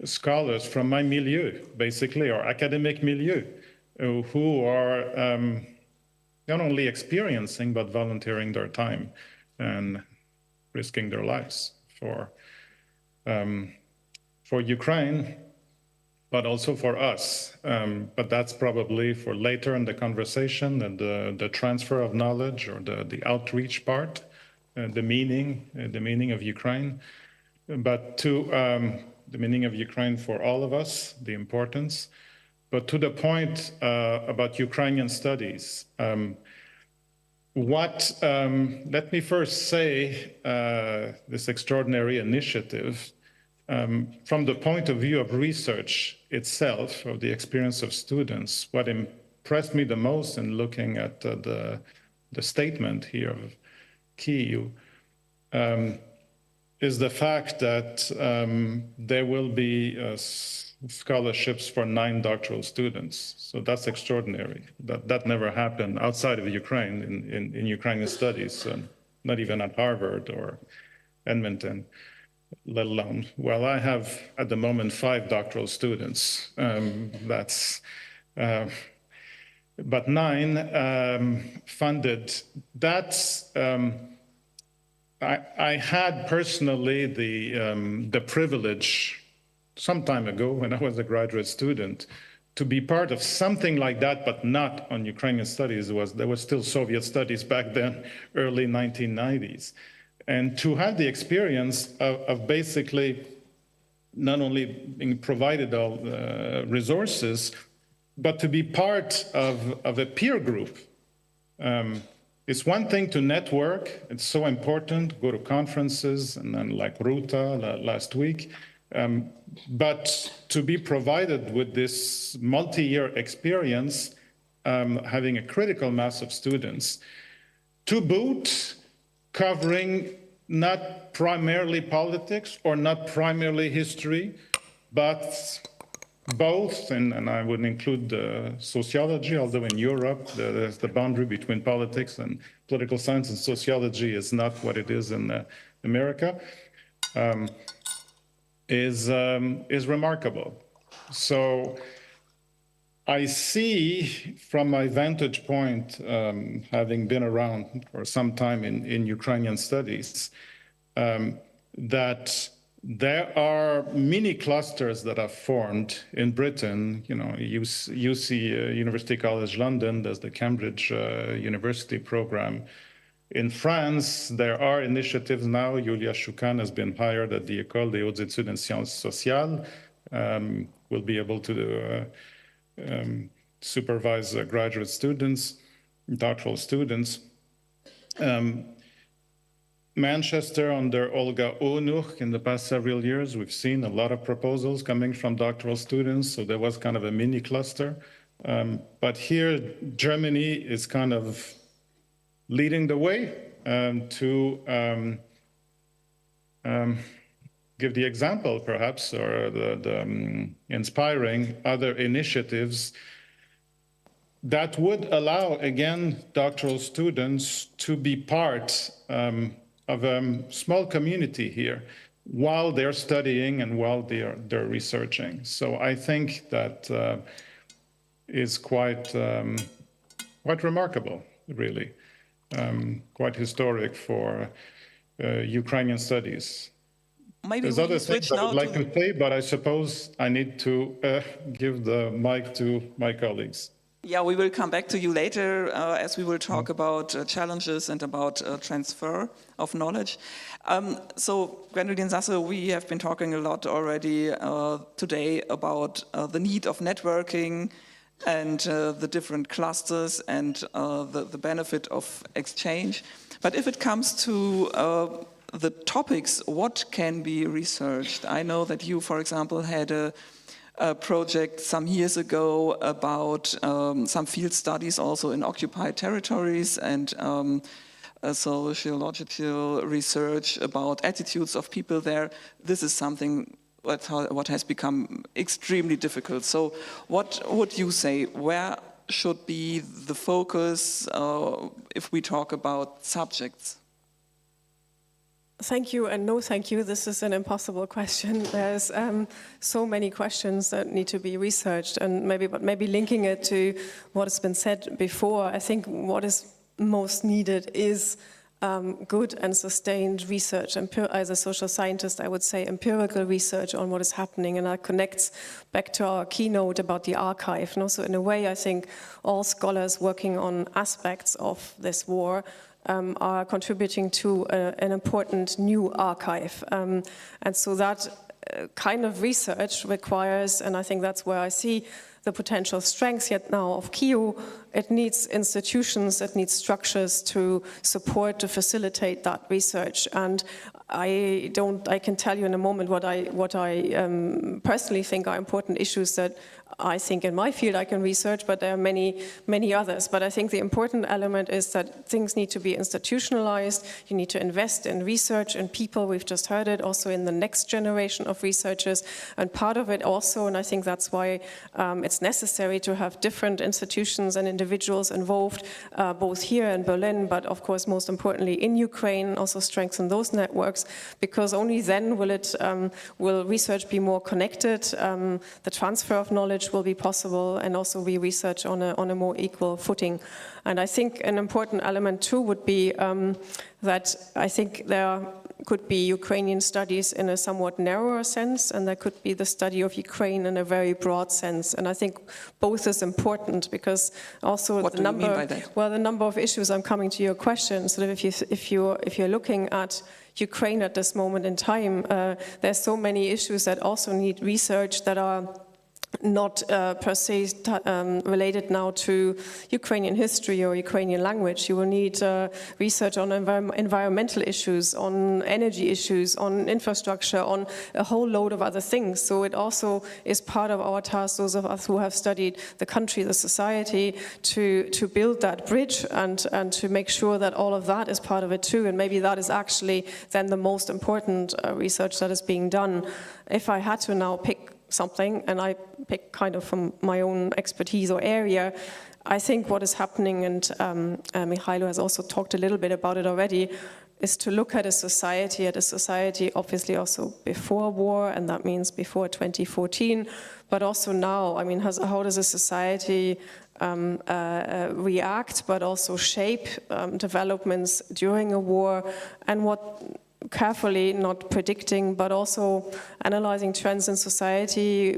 scholars from my milieu, basically, or academic milieu, who are not only experiencing but volunteering their time and risking their lives for Ukraine, but also for us. But that's probably for later in the conversation, and the transfer of knowledge or the outreach part, the meaning of Ukraine. But to the meaning of Ukraine for all of us, the importance. But to the point about Ukrainian studies, let me first say this extraordinary initiative, from the point of view of research itself, of the experience of students, what impressed me the most in looking at the statement here of KIU is the fact that there will be scholarships for 9 doctoral students. So that's extraordinary. That never happened outside of Ukraine in Ukrainian studies, not even at Harvard or Edmonton, let alone. Well, I have at the moment 5 doctoral students. But 9 funded. That's. I had personally the privilege some time ago when I was a graduate student to be part of something like that, but not on Ukrainian studies. There was still Soviet studies back then, early 1990s. And to have the experience of basically not only being provided all resources, but to be part of a peer group. It's one thing to network, it's so important, go to conferences, and then like Ruta last week, but to be provided with this multi-year experience, having a critical mass of students, to boot, covering not primarily politics or not primarily history, but both, and I would include sociology, although in Europe, the boundary between politics and political science and sociology is not what it is in America, is remarkable. So I see from my vantage point, having been around for some time in Ukrainian studies, that there are mini clusters that are formed in Britain. You know, UC University College London, there's the Cambridge University program. In France, there are initiatives now. Yulia Shukan has been hired at the École des Hautes Études en Sciences Sociales, will be able to supervise graduate students, doctoral students. Manchester, under Olga Onuch, in the past several years, we've seen a lot of proposals coming from doctoral students, so there was kind of a mini cluster. But here, Germany is kind of leading the way to give the example, perhaps, or the inspiring other initiatives that would allow, again, doctoral students to be part of a small community here while they're studying and while they're researching. So I think that is quite remarkable, really, quite historic for Ukrainian studies. Maybe there's other things I would like to say, but I suppose I need to give the mic to my colleagues. Yeah, we will come back to you later as we will talk about challenges and about transfer of knowledge. So, Gwendolyn, Sasse, we have been talking a lot already today about the need of networking and the different clusters and the benefit of exchange. But if it comes to the topics, what can be researched? I know that you, for example, had a project some years ago about some field studies also in occupied territories and sociological research about attitudes of people there. This is something what has become extremely difficult. So what would you say, where should be the focus if we talk about subjects? Thank you and no thank you. This is an impossible question. There's so many questions that need to be researched, and maybe linking it to what has been said before, I think what is most needed is good and sustained research. As a social scientist, I would say empirical research on what is happening, and that connects back to our keynote about the archive. And also, in a way, I think all scholars working on aspects of this war are contributing to an important new archive. And so that kind of research requires, and I think that's where I see the potential strengths yet now of KIU, it needs institutions, it needs structures to support, to facilitate that research. And I can tell you in a moment what I personally think are important issues that I think in my field I can research, but there are many others. But I think the important element is that things need to be institutionalized. You need to invest in research and people. We've just heard it also in the next generation of researchers. And part of it also, and I think that's why it's necessary to have different institutions and individuals involved, both here in Berlin, but of course most importantly in Ukraine, also strengthen those networks, because only then will research be more connected, the transfer of knowledge will be possible, and also we research on a more equal footing. And I think an important element too would be that I think there could be Ukrainian studies in a somewhat narrower sense, and there could be the study of Ukraine in a very broad sense. And I think both is important, because also what do you mean by that? Well, the number of issues, I'm coming to your question, so that if you're looking at Ukraine at this moment in time, there's so many issues that also need research that are not per se related now to Ukrainian history or Ukrainian language. You will need research on environmental issues, on energy issues, on infrastructure, on a whole load of other things. So it also is part of our task, those of us who have studied the country, the society, to build that bridge and to make sure that all of that is part of it too. And maybe that is actually then the most important research that is being done. If I had to now pick something, and I pick kind of from my own expertise or area, I think what is happening, and Mihailo has also talked a little bit about it already, is to look at a society obviously also before war, and that means before 2014, but also now. I mean, how does a society react, but also shape developments during a war, and what carefully, not predicting, but also analyzing trends in society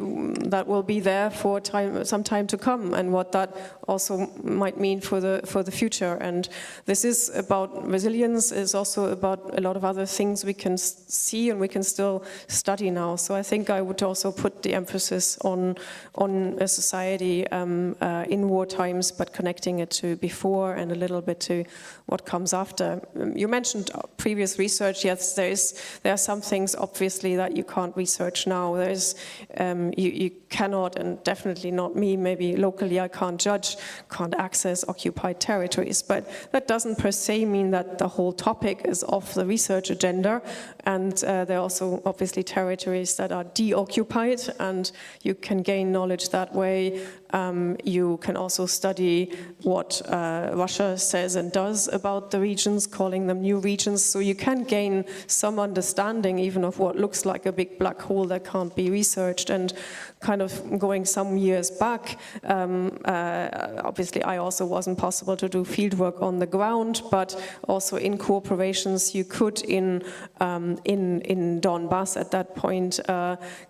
that will be there for some time to come, and what that also might mean for the future. And this is about resilience, is also about a lot of other things we can see and we can still study now. So I think I would also put the emphasis on a society in war times, but connecting it to before and a little bit to what comes after. You mentioned previous research. Yes, there are some things obviously that you can't research now. There's you cannot, and definitely not me, maybe locally I can't judge, can't access occupied territories, but that doesn't per se mean that the whole topic is off the research agenda. And there are also obviously territories that are deoccupied, and you can gain knowledge that way. You can also study what Russia says and does about the regions, calling them new regions. So you can gain some understanding even of what looks like a big black hole that can't be researched. And kind of going some years back, obviously I also wasn't possible to do fieldwork on the ground, but also in cooperations you could in Donbass at that point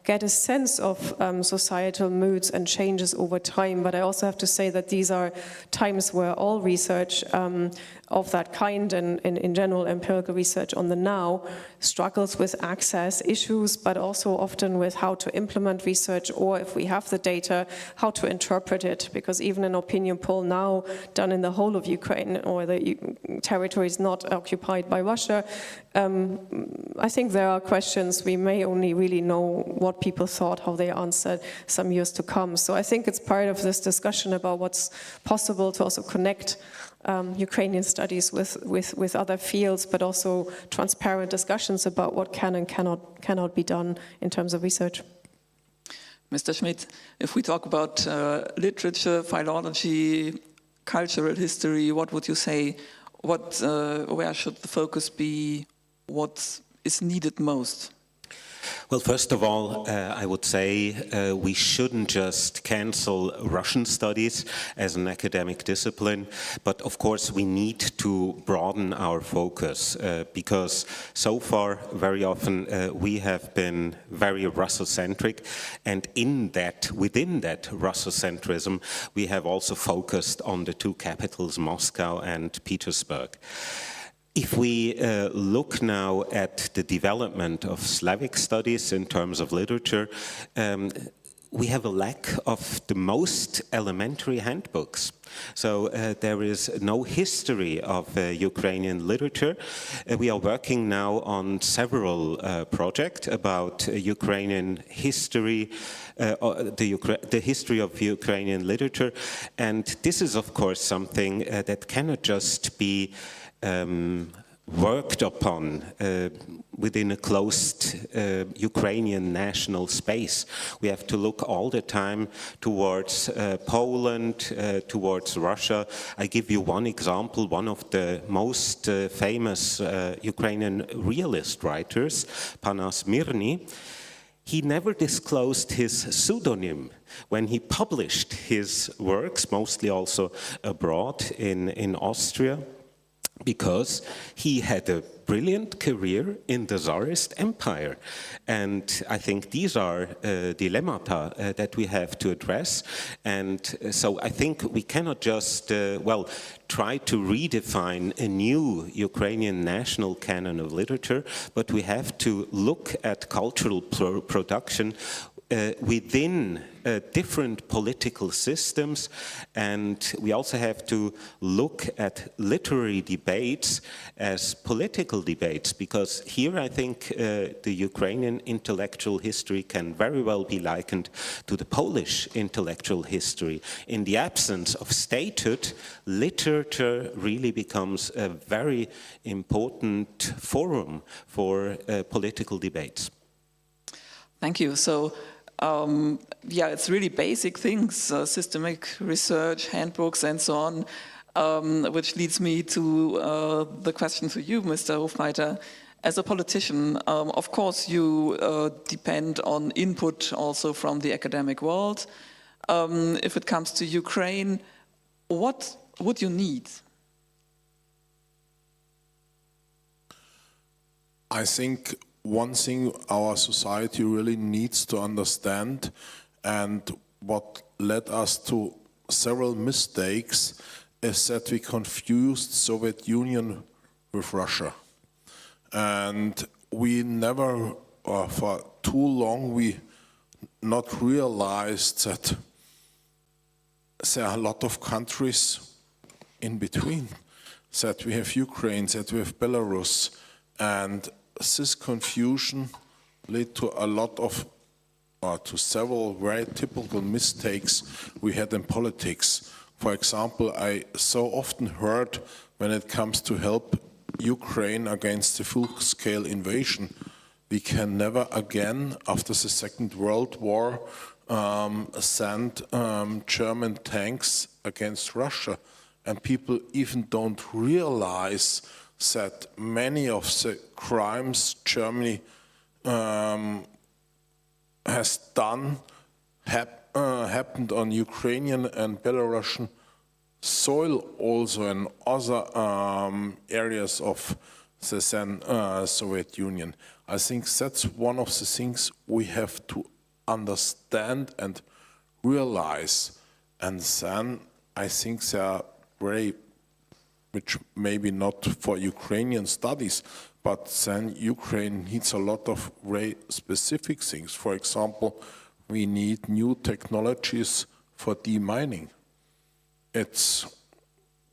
get a sense of societal moods and changes over time. But I also have to say that these are times where all research of that kind, and in general empirical research on the now, struggles with access issues, but also often with how to implement research, or if we have the data, how to interpret it. Because even an opinion poll now done in the whole of Ukraine or the territories not occupied by Russia, I think there are questions we may only really know what people thought, how they answered some years to come. So I think it's part of this discussion about what's possible to also connect Ukrainian studies with other fields, but also transparent discussions about what can and cannot be done in terms of research. Mr. Schmidt, if we talk about literature, philology, cultural history, what would you say? Where should the focus be? what is needed most? Well, first of all, I would say we shouldn't just cancel Russian studies as an academic discipline, but of course we need to broaden our focus because so far, very often, we have been very Russo-centric, and within that Russo-centrism, we have also focused on the two capitals, Moscow and Petersburg. If we look now at the development of Slavic studies in terms of literature, we have a lack of the most elementary handbooks. So there is no history of Ukrainian literature. We are working now on several projects about Ukrainian history, the history of Ukrainian literature. And this is, of course, something that cannot just be worked upon within a closed Ukrainian national space. We have to look all the time towards Poland, towards Russia. I give you one example. One of the most famous Ukrainian realist writers, Panas Mirny, he never disclosed his pseudonym when he published his works, mostly also abroad in Austria, because he had a brilliant career in the Tsarist Empire. And I think these are dilemmata that we have to address. And so I think we cannot just, try to redefine a new Ukrainian national canon of literature, but we have to look at cultural production within different political systems, and we also have to look at literary debates as political debates, because here I think the Ukrainian intellectual history can very well be likened to the Polish intellectual history. In the absence of statehood, literature really becomes a very important forum for political debates. Thank you. So, it's really basic things, systemic research, handbooks, and so on, which leads me to the question to you, Mr. Hofreiter. As a politician, of course, you depend on input also from the academic world. If it comes to Ukraine, what would you need? I think one thing our society really needs to understand, and what led us to several mistakes, is that we confused Soviet Union with Russia. And we never, for too long, we not realized that there are a lot of countries in between, that we have Ukraine, that we have Belarus, and this confusion led to a lot of, to several very typical mistakes we had in politics. For example, I so often heard when it comes to help Ukraine against the full-scale invasion, we can never again, after the Second World War, send German tanks against Russia. And people even don't realize that many of the crimes Germany has done happened on Ukrainian and Belarusian soil, also in other areas of the then Soviet Union. I think that's one of the things we have to understand and realize. And then I think there are very, which maybe not for Ukrainian studies, but then Ukraine needs a lot of very specific things. For example, we need new technologies for demining. It's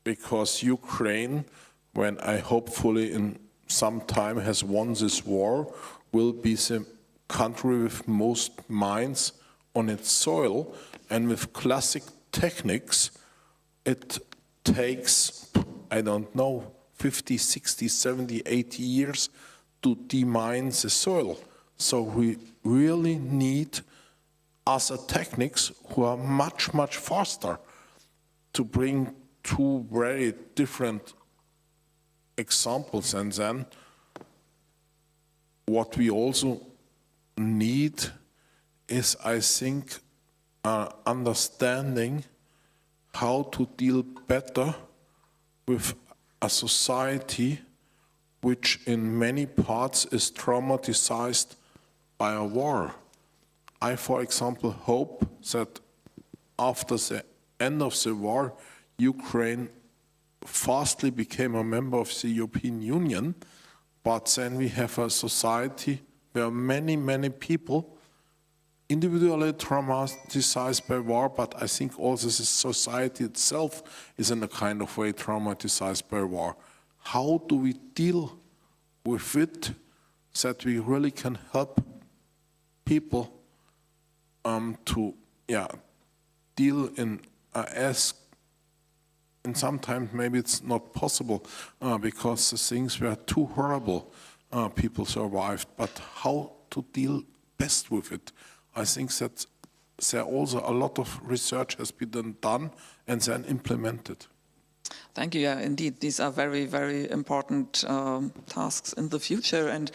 because Ukraine, when I hopefully in some time has won this war, will be the country with most mines on its soil, and with classic techniques, it takes, I don't know, 50, 60, 70, 80 years to demine the soil. So we really need other techniques who are much, much faster to bring two very different examples. And then what we also need is, I think, understanding how to deal better with a society which in many parts is traumatized by a war. I, for example, hope that after the end of the war, Ukraine fastly became a member of the European Union, but then we have a society where many, many people individually traumatized by war, but I think also the society itself is in a kind of way traumatized by war. How do we deal with it that we really can help people to deal in as, and sometimes maybe it's not possible because the things were too horrible, people survived, but how to deal best with it? I think that there also a lot of research has been done and then implemented. Thank you. Yeah, indeed, these are very, very important tasks in the future. And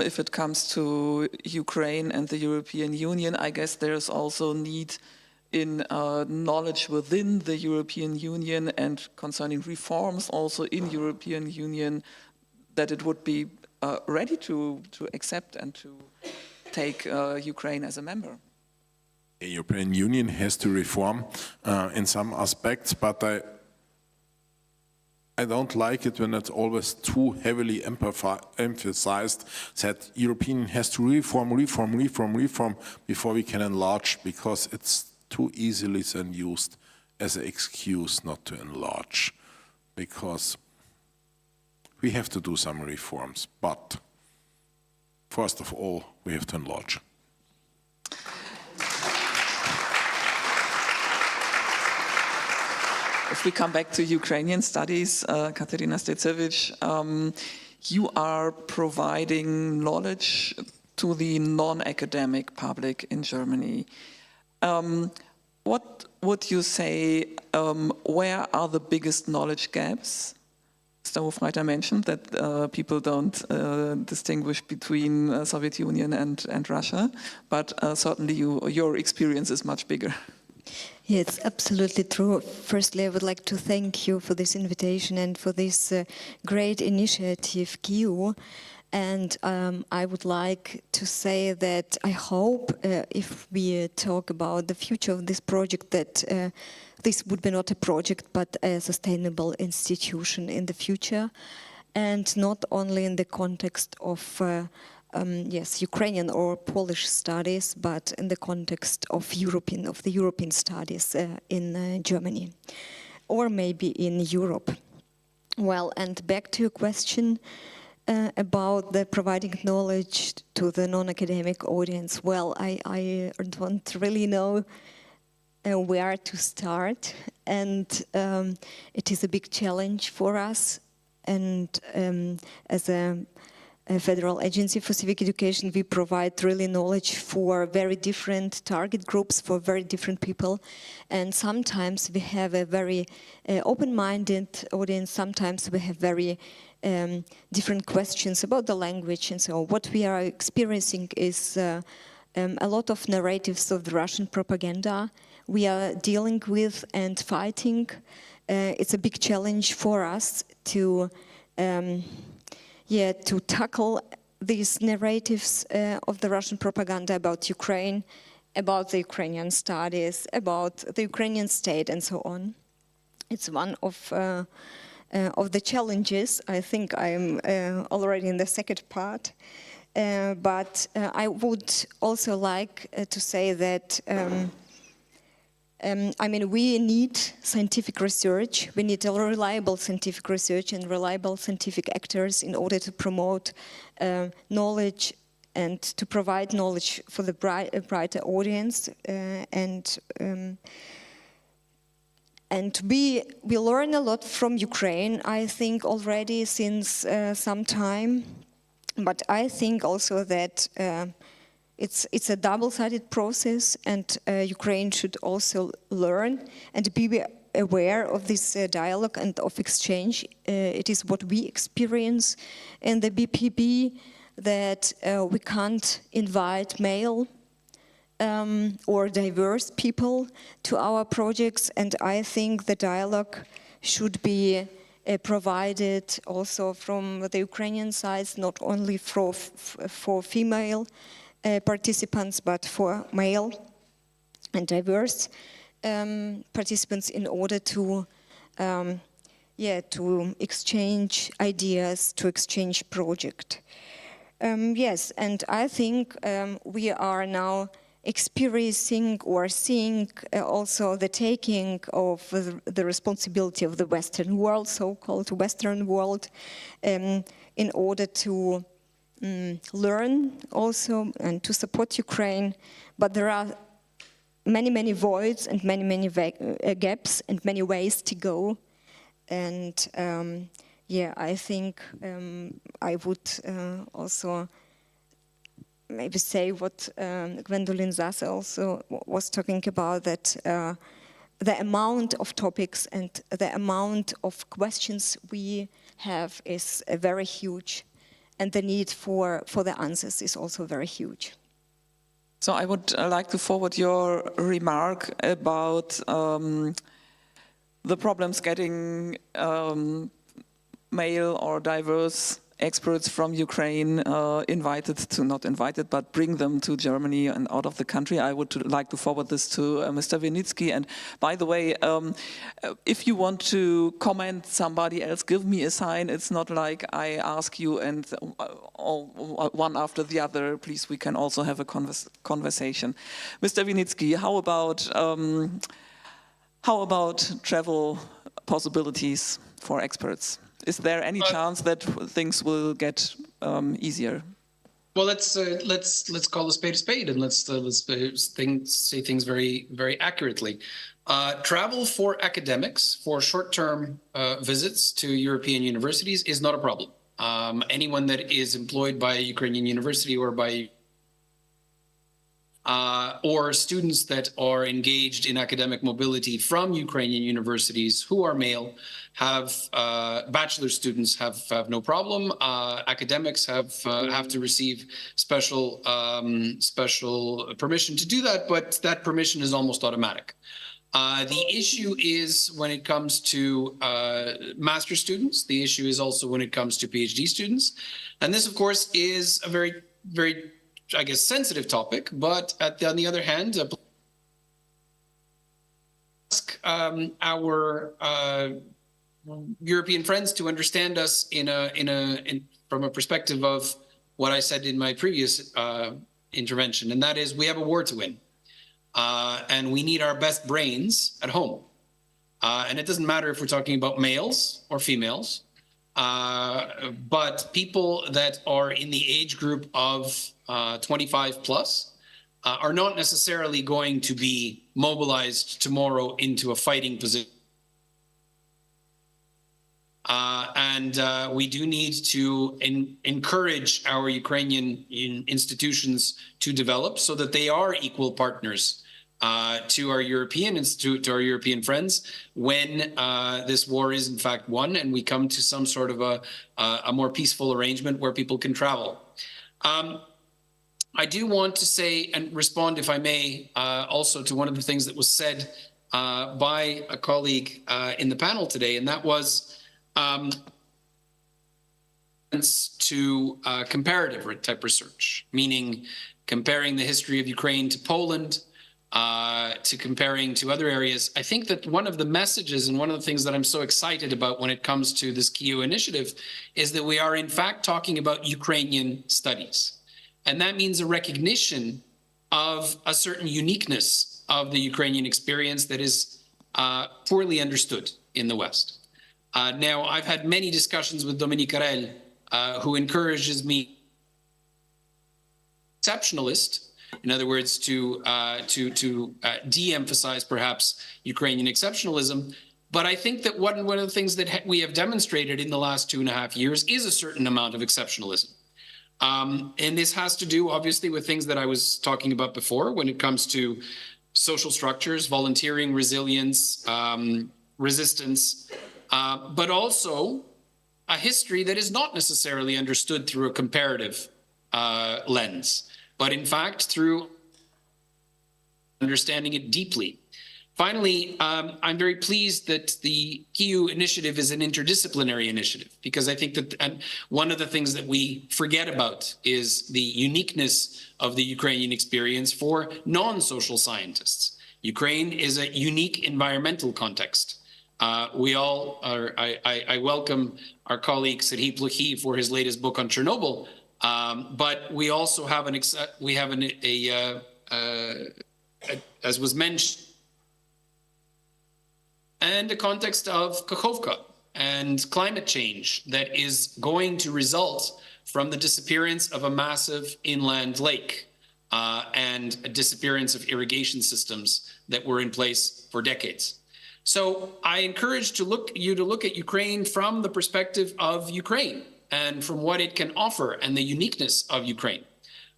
if it comes to Ukraine and the European Union, I guess there's also need in knowledge within the European Union and concerning reforms also in European Union, that it would be ready to accept and to take Ukraine as a member. The European Union has to reform in some aspects, but I don't like it when it's always too heavily emphasized that European has to reform before we can enlarge, because it's too easily then used as an excuse not to enlarge, because we have to do some reforms, but first of all, we have to enlarge. If we come back to Ukrainian studies, Katerina Stecevich, you are providing knowledge to the non-academic public in Germany. What would you say, where are the biggest knowledge gaps? Mr. Hofreiter mentioned that people don't distinguish between Soviet Union and Russia, but certainly your experience is much bigger. Yeah, it's absolutely true. Firstly, I would like to thank you for this invitation and for this great initiative, KIU. And I would like to say that I hope if we talk about the future of this project, that this would be not a project but a sustainable institution in the future, and not only in the context of Ukrainian or Polish studies, but in the context of the European studies in Germany, or maybe in Europe. Well, and back to your question about the providing knowledge to the non-academic audience. Well, I don't really know where to start, and it is a big challenge for us. And as a Federal Agency for Civic Education, we provide really knowledge for very different target groups, for very different people. And sometimes we have a very open-minded audience, sometimes we have very different questions about the language. And so what we are experiencing is a lot of narratives of the Russian propaganda we are dealing with and fighting. It's a big challenge for us to tackle these narratives of the Russian propaganda about Ukraine, about the Ukrainian studies, about the Ukrainian state, and so on. It's one of the challenges. I think I'm already in the second part. But I would also like to say that we need scientific research. We need reliable scientific research and reliable scientific actors in order to promote knowledge and to provide knowledge for the brighter audience. And we learn a lot from Ukraine, I think, already since some time. But I think also that it's a double-sided process, and Ukraine should also learn and be aware of this dialogue and of exchange. It is what we experience in the BPB. that we can't invite male or diverse people to our projects, and I think the dialogue should be provided also from the Ukrainian sides, not only for female participants, but for male and diverse participants, in order to exchange ideas, to exchange project. Yes, and I think we are now experiencing or seeing also the taking of the responsibility of the Western world, so-called Western world, in order to learn also and to support Ukraine. But there are many voids and many gaps and many ways to go. And I think I would also maybe say what Gwendolyn Sasse also was talking about, that the amount of topics and the amount of questions we have is very huge, and the need for the answers is also very huge. So I would like to forward your remark about the problems getting male or diverse experts from Ukraine but bring them to Germany and out of the country. I would like to forward this to Mr. Winitsky. And by the way, if you want to comment somebody else, give me a sign. It's not like I ask you and one after the other. Please, we can also have a conversation. Mr. Winitsky, how about travel possibilities for experts? Is there any chance that things will get easier? Well, let's call a spade, and let's say things very accurately. Travel for academics for short-term visits to European universities is not a problem. Anyone that is employed by a Ukrainian university or students that are engaged in academic mobility from Ukrainian universities who are male have bachelor students have no problem. Academics have to receive special permission to do that, but that permission is almost automatic. The issue is when it comes to master students. The issue is also when it comes to PhD students, and this, of course, is a very I guess, sensitive topic, but on the other hand, ask our European friends to understand us from a perspective of what I said in my previous intervention, and that is we have a war to win, and we need our best brains at home, and it doesn't matter if we're talking about males or females, but people that are in the age group of 25 plus are not necessarily going to be mobilized tomorrow into a fighting position. And we do need to encourage our Ukrainian institutions to develop so that they are equal partners to our European friends when this war is in fact won and we come to some sort of a more peaceful arrangement where people can travel. I do want to say and respond, if I may, also to one of the things that was said by a colleague in the panel today, and that was to comparative type research, meaning comparing the history of Ukraine to Poland, to comparing to other areas. I think that one of the messages and one of the things that I'm so excited about when it comes to this KIU initiative is that we are in fact talking about Ukrainian studies. And that means a recognition of a certain uniqueness of the Ukrainian experience that is poorly understood in the West. Now, I've had many discussions with Dominique Arel, who encourages me exceptionalist, in other words, to de-emphasize perhaps Ukrainian exceptionalism. But I think that one of the things that we have demonstrated in the last 2.5 years is a certain amount of exceptionalism. And this has to do, obviously, with things that I was talking about before when it comes to social structures, volunteering, resilience, resistance, but also a history that is not necessarily understood through a comparative lens, but in fact through understanding it deeply. Finally, I'm very pleased that the KIU initiative is an interdisciplinary initiative, because I think that one of the things that we forget about is the uniqueness of the Ukrainian experience for non-social scientists. Ukraine is a unique environmental context. I welcome our colleague Serhiy Plokhy for his latest book on Chernobyl, but we also have as was mentioned, and a context of Kakhovka and climate change that is going to result from the disappearance of a massive inland lake and a disappearance of irrigation systems that were in place for decades. So I encourage you to look at Ukraine from the perspective of Ukraine and from what it can offer and the uniqueness of Ukraine.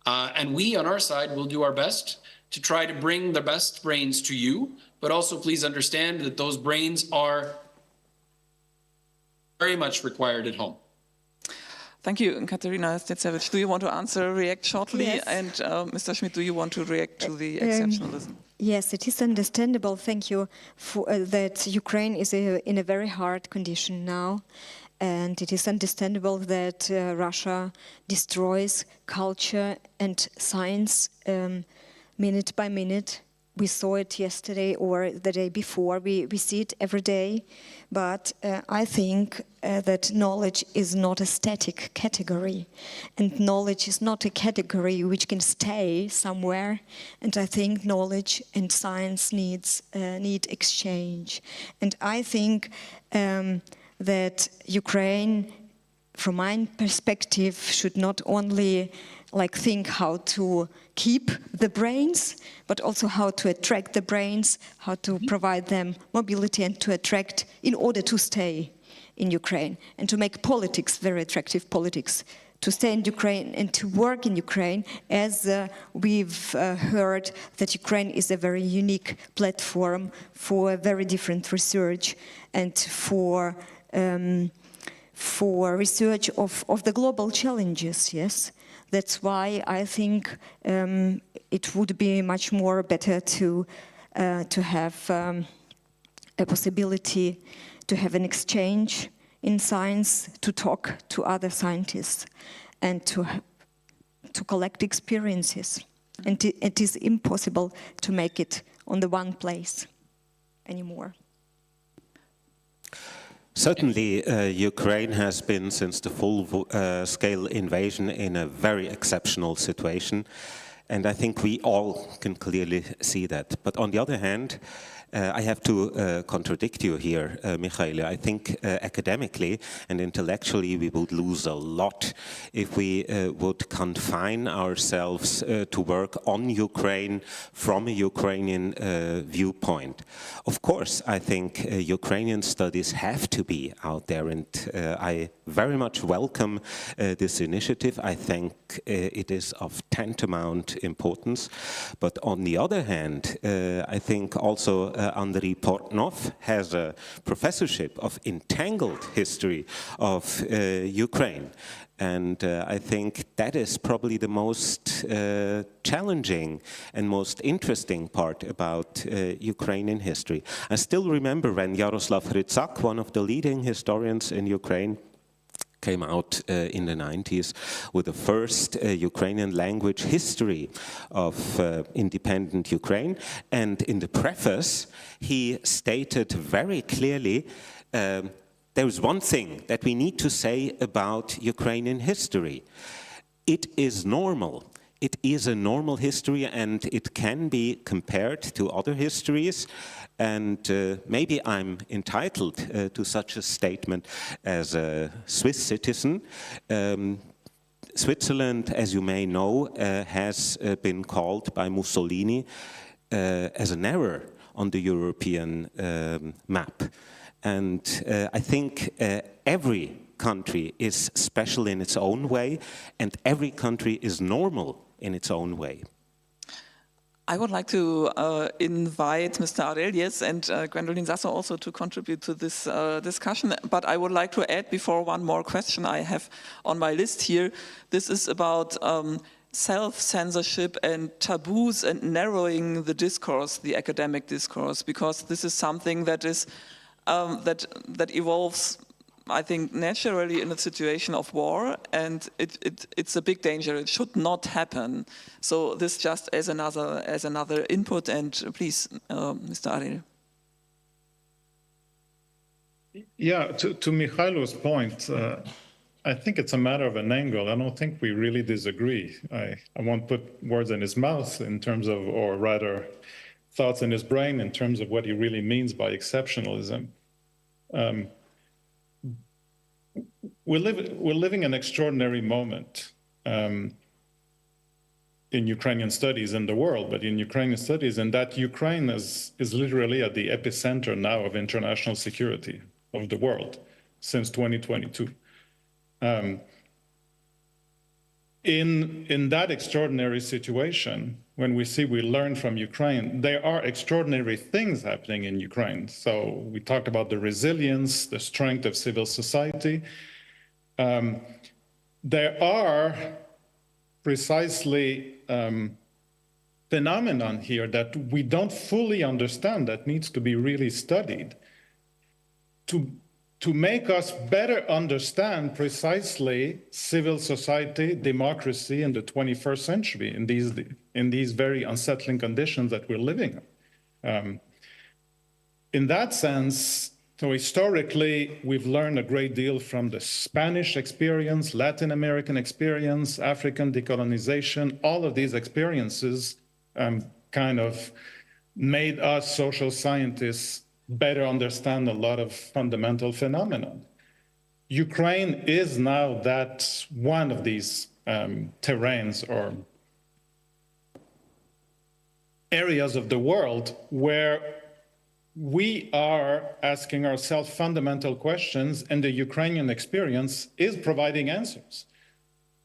And we on our side will do our best to try to bring the best brains to you, but also please understand that those brains are very much required at home. Thank you, Katerina Stetsevich. Do you want to answer, react shortly? Yes. And Mr. Schmidt, do you want to react to the exceptionalism? Yes, it is understandable, thank you, that Ukraine is in a very hard condition now. And it is understandable that Russia destroys culture and science minute by minute. We saw it yesterday or the day before. We see it every day. But I think that knowledge is not a static category. And knowledge is not a category which can stay somewhere. And I think knowledge and science need exchange. And I think that Ukraine, from my perspective, should not only think how to keep the brains, but also how to attract the brains, how to provide them mobility and to attract in order to stay in Ukraine and to make politics, very attractive politics, to stay in Ukraine and to work in Ukraine, as we've heard that Ukraine is a very unique platform for very different research and for research of the global challenges, yes. That's why I think it would be much more better to have a possibility to have an exchange in science, to talk to other scientists, and to collect experiences. And it is impossible to make it on the one place anymore. Certainly, Ukraine has been, since the full-scale invasion, in a very exceptional situation. And I think we all can clearly see that. But on the other hand, I have to contradict you here, Michael. I think academically and intellectually we would lose a lot if we would confine ourselves to work on Ukraine from a Ukrainian viewpoint. Of course, I think Ukrainian studies have to be out there, and I very much welcome this initiative. I think it is of tantamount importance. But on the other hand, I think also Andrii Portnov has a professorship of entangled history of Ukraine. And I think that is probably the most challenging and most interesting part about Ukrainian history. I still remember when Yaroslav Hrytsak, one of the leading historians in Ukraine, came out in the 90s with the first Ukrainian language history of independent Ukraine. And in the preface, he stated very clearly, there is one thing that we need to say about Ukrainian history. It is normal. It is a normal history, and it can be compared to other histories. And maybe I'm entitled to such a statement as a Swiss citizen. Switzerland, as you may know, has been called by Mussolini as an error on the European map. And I think every country is special in its own way, and every country is normal in its own way. I would like to invite Mr. Arel, yes, and Gwendolyn Sasse also to contribute to this discussion. But I would like to add before one more question I have on my list here. This is about self-censorship and taboos and narrowing the discourse, the academic discourse, because this is something that is that evolves, I think, naturally in a situation of war, and it's a big danger. It should not happen. So this just as another input, and please, Mr. Arel. Yeah, to Mikhailo's point, I think it's a matter of an angle. I don't think we really disagree. I won't put words in his mouth in terms of, or rather, thoughts in his brain in terms of what he really means by exceptionalism. We're living an extraordinary moment in Ukrainian studies in the world, but in Ukrainian studies, and that Ukraine is literally at the epicenter now of international security of the world since 2022. In that extraordinary situation, when we learn from Ukraine, there are extraordinary things happening in Ukraine. So we talked about the resilience, the strength of civil society. There are precisely phenomenon here that we don't fully understand that needs to be really studied to make us better understand precisely civil society, democracy in the 21st century in these very unsettling conditions that we're living in. In that sense, so historically, we've learned a great deal from the Spanish experience, Latin American experience, African decolonization. All of these experiences kind of made us social scientists better understand a lot of fundamental phenomena. Ukraine is now that one of these terrains or areas of the world where we are asking ourselves fundamental questions, and the Ukrainian experience is providing answers,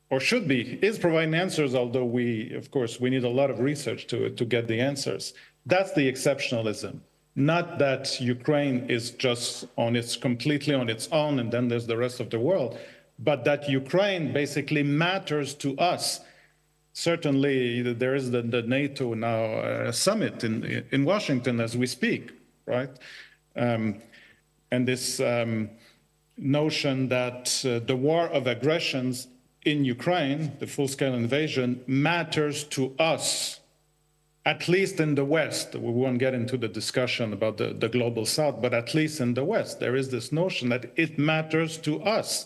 or should be, is providing answers, although of course, we need a lot of research to get the answers. That's the exceptionalism. Not that Ukraine is just completely on its own and then there's the rest of the world, but that Ukraine basically matters to us. Certainly, there is the NATO now summit in Washington as we speak, right? And this notion that the war of aggressions in Ukraine, the full-scale invasion, matters to us. At least in the West. We won't get into the discussion about the global South, but at least in the West, there is this notion that it matters to us.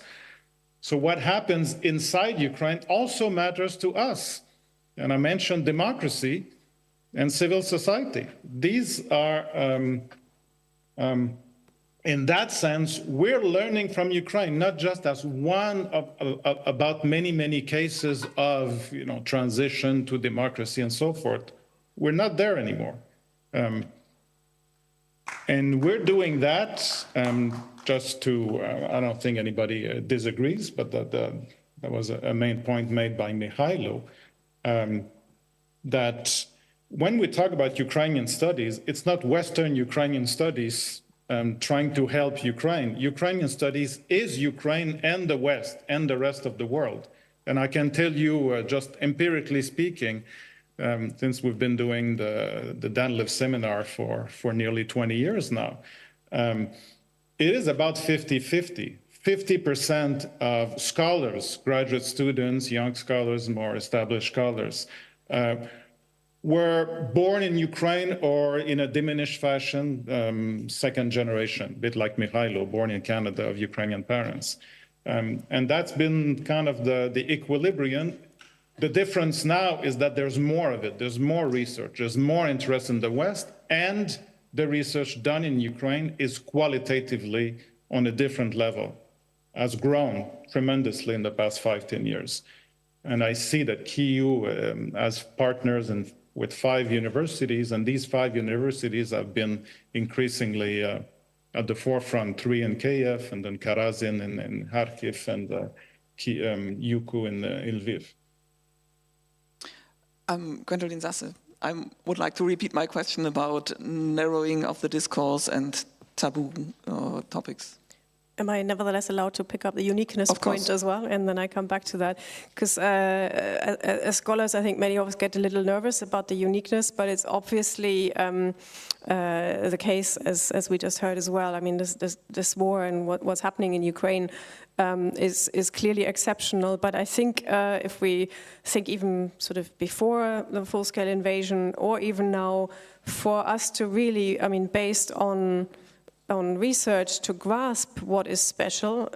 So what happens inside Ukraine also matters to us. And I mentioned democracy and civil society. These are, in that sense, we're learning from Ukraine, not just as one about many, many cases of transition to democracy and so forth. We're not there anymore. And we're doing that just to, I don't think anybody disagrees, but that was a main point made by Mikhailo, that when we talk about Ukrainian studies, it's not Western Ukrainian studies trying to help Ukraine. Ukrainian studies is Ukraine and the West and the rest of the world. And I can tell you, just empirically speaking, since we've been doing the Danliv seminar for nearly 20 years now. It is about 50-50. 50% of scholars, graduate students, young scholars, more established scholars, were born in Ukraine or in a diminished fashion, second generation, a bit like Mikhailo, born in Canada of Ukrainian parents. And that's been kind of the equilibrium. The difference now is that there's more of it. There's more research. There's more interest in the West, and the research done in Ukraine is qualitatively on a different level, has grown tremendously in the past 5-10 years. And I see that KIU has partners with 5 universities, and these 5 universities have been increasingly at the forefront, 3 in Kiev, and then Karazin in Kharkiv, and Yuku in Lviv. Gwendolyn Sasse, I would like to repeat my question about narrowing of the discourse and taboo topics. Am I nevertheless allowed to pick up the uniqueness point as well? And then I come back to that. Because as scholars, I think many of us get a little nervous about the uniqueness, but it's obviously the case, as we just heard as well. I mean, this war and what's happening in Ukraine is clearly exceptional. But I think if we think even sort of before the full-scale invasion, or even now, for us to really, I mean, based on research to grasp what is special,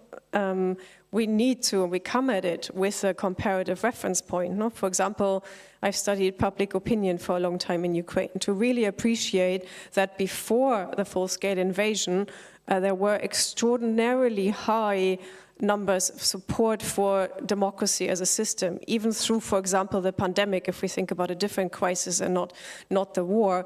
we need to, we come at it with a comparative reference point. No? For example, I've studied public opinion for a long time in Ukraine to really appreciate that before the full-scale invasion, there were extraordinarily high numbers of support for democracy as a system, even through, for example, the pandemic, if we think about a different crisis and not the war.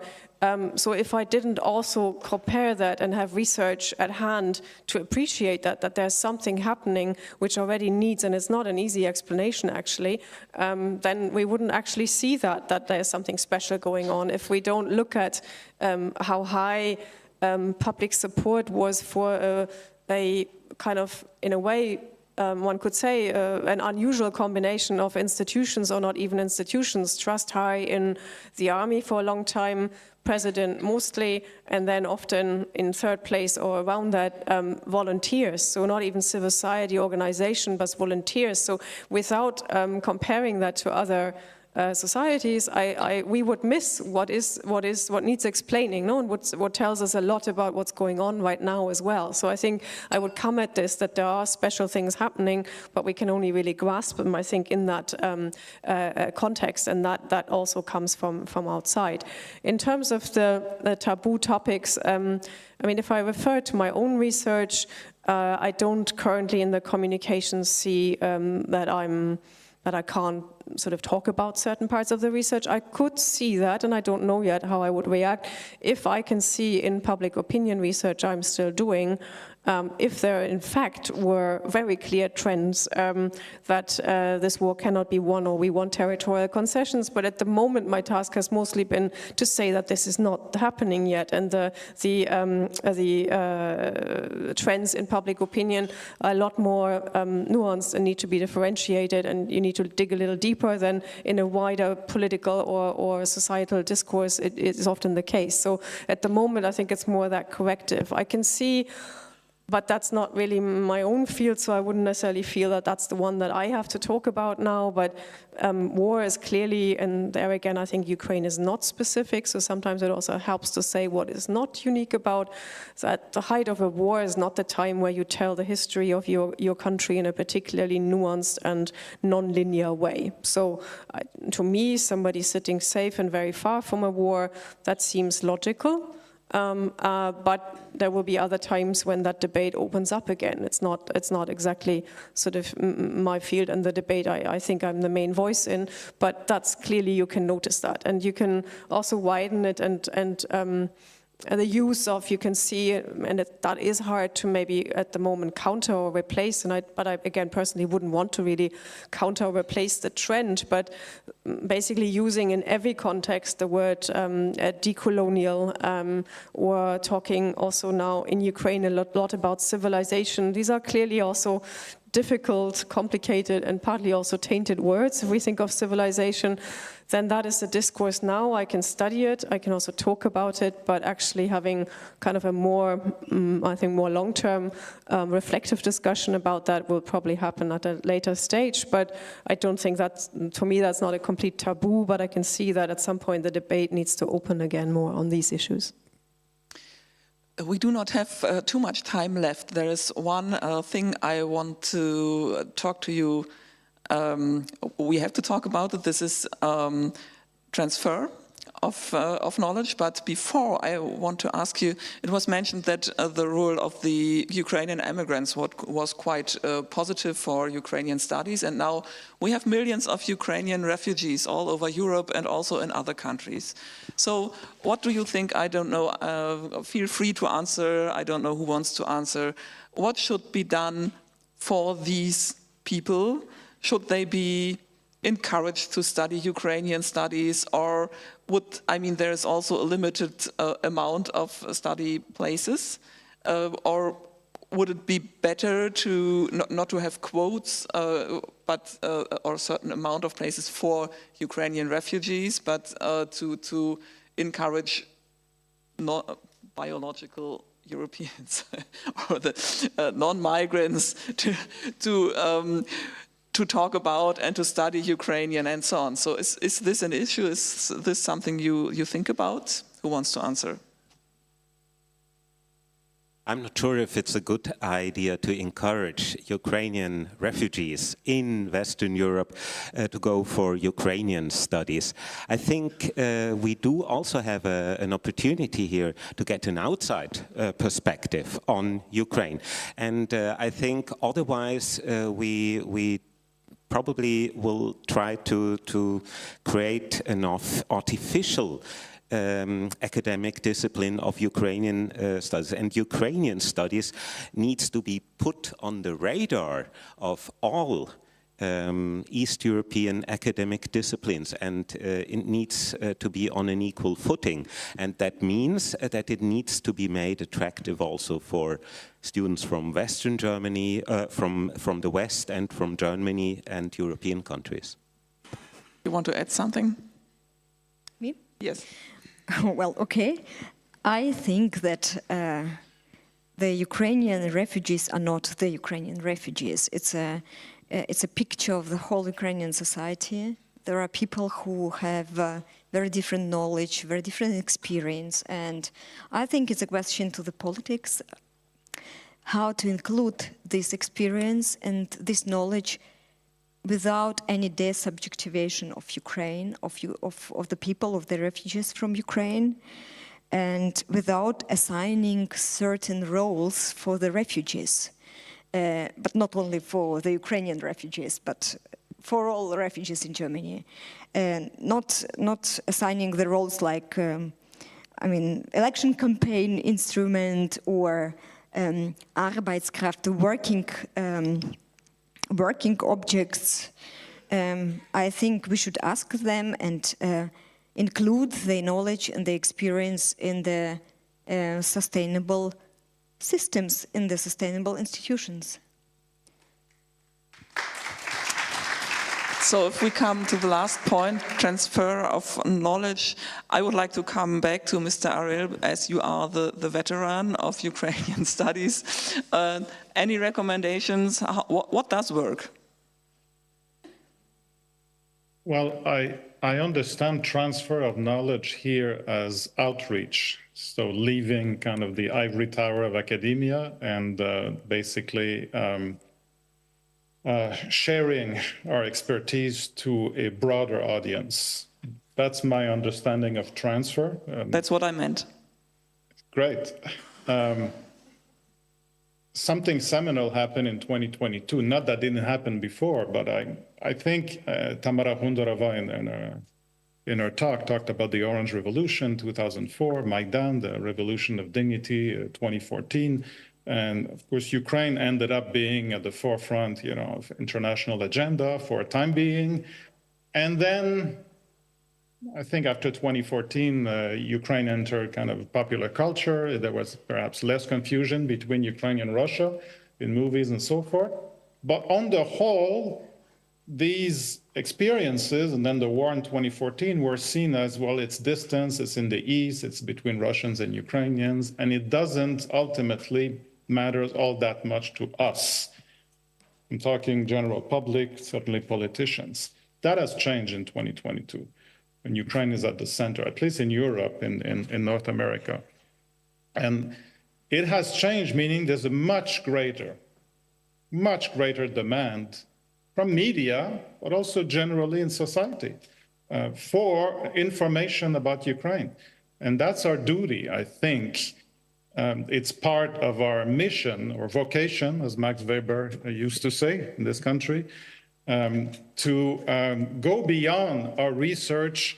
So if I didn't also compare that and have research at hand to appreciate that there's something happening which already needs, and it's not an easy explanation actually, then we wouldn't actually see that there's something special going on. If we don't look at how high public support was for a kind of, in a way, one could say, an unusual combination of institutions, or not even institutions, trust high in the army for a long time, president mostly, and then often in third place or around that, volunteers. So not even civil society organization, but volunteers. So without comparing that to other societies, we would miss what needs explaining, no? And what tells us a lot about what's going on right now as well. So I think I would come at this that there are special things happening, but we can only really grasp them, I think, in that context, and that also comes from outside. In terms of the taboo topics, I mean, if I refer to my own research, I don't currently in the communications see that I can't sort of talk about certain parts of the research. I could see that, and I don't know yet how I would react, if I can see in public opinion research I'm still doing, if there in fact were very clear trends that this war cannot be won, or we want territorial concessions. But at the moment my task has mostly been to say that this is not happening yet, and the trends in public opinion are a lot more nuanced and need to be differentiated, and you need to dig a little deeper than in a wider political or societal discourse it is often the case. So at the moment I think it's more that corrective. I can see, but that's not really my own field, so I wouldn't necessarily feel that that's the one that I have to talk about now. But war is clearly, and there again, I think Ukraine is not specific, so sometimes it also helps to say what is not unique about that. The height of a war is not the time where you tell the history of your country in a particularly nuanced and non-linear way. So to me, somebody sitting safe and very far from a war, that seems logical. But there will be other times when that debate opens up again. It's not exactly sort of my field and the debate I think I'm the main voice in, but that's clearly, you can notice that, and you can also widen it and the use of, you can see, and that is hard to maybe at the moment counter or replace, but I again personally wouldn't want to really counter or replace the trend, but basically using in every context the word decolonial, or talking also now in Ukraine a lot about civilization. These are clearly also difficult, complicated, and partly also tainted words. If we think of civilization, then that is the discourse now. I can study it, I can also talk about it, but actually having kind of a more, I think, more long-term reflective discussion about that will probably happen at a later stage. But I don't think that's, for me, that's not a complete taboo, but I can see that at some point the debate needs to open again more on these issues. We do not have too much time left. There is one thing I want to talk to you. We have to talk about it. This is transfer of knowledge. But before, I want to ask you, it was mentioned that the role of the Ukrainian immigrants was quite positive for Ukrainian studies. And now we have millions of Ukrainian refugees all over Europe and also in other countries. So what do you think? I don't know. Feel free to answer. I don't know who wants to answer. What should be done for these people? Should they be encouraged to study Ukrainian studies, or there is also a limited amount of study places, or would it be better to not to have quotes, but or a certain amount of places for Ukrainian refugees, but to encourage biological Europeans or the non-migrants to talk about and to study Ukrainian and so on. So is this an issue? Is this something you think about? Who wants to answer? I'm not sure if it's a good idea to encourage Ukrainian refugees in Western Europe to go for Ukrainian studies. I think we do also have an opportunity here to get an outside perspective on Ukraine. And I think otherwise we probably will try to create enough artificial academic discipline of Ukrainian studies. And Ukrainian studies needs to be put on the radar of all East European academic disciplines, and it needs to be on an equal footing. And that means that it needs to be made attractive also for students from Western Germany, from the West and from Germany and European countries. You want to add something? Me? Yes. Well, okay. I think that the Ukrainian refugees are not the Ukrainian refugees. It's a picture of the whole Ukrainian society. There are people who have very different knowledge, very different experience, and I think it's a question to the politics how to include this experience and this knowledge without any desubjectivation of Ukraine, of the people, of the refugees from Ukraine, and without assigning certain roles for the refugees, but not only for the Ukrainian refugees, but for all the refugees in Germany, and not assigning the roles like, election campaign instrument or Arbeitskraft, the working objects. I think we should ask them and include their knowledge and their experience in the sustainable systems, in the sustainable institutions. So if we come to the last point, transfer of knowledge, I would like to come back to Mr. Arel, as you are the veteran of Ukrainian studies. Any recommendations? What does work? Well, I understand transfer of knowledge here as outreach. So leaving kind of the ivory tower of academia and basically sharing our expertise to a broader audience. That's my understanding of transfer. That's what I meant. Great. Something seminal happened in 2022. Not that didn't happen before, but I think Tamara Hundorova in her talk talked about the Orange Revolution, 2004, Maidan, the Revolution of Dignity, 2014. And of course, Ukraine ended up being at the forefront, of international agenda for a time being. And then I think after 2014, Ukraine entered kind of popular culture. There was perhaps less confusion between Ukraine and Russia in movies and so forth. But on the whole, these experiences, and then the war in 2014, were seen as, well, it's distance, it's in the east, it's between Russians and Ukrainians, and it doesn't ultimately matters all that much to us. I'm talking general public, certainly politicians. That has changed in 2022, and Ukraine is at the center, at least in Europe, in North America. And it has changed, meaning there's a much greater demand from media, but also generally in society, for information about Ukraine. And that's our duty, I think. It's part of our mission or vocation, as Max Weber used to say in this country, to go beyond our research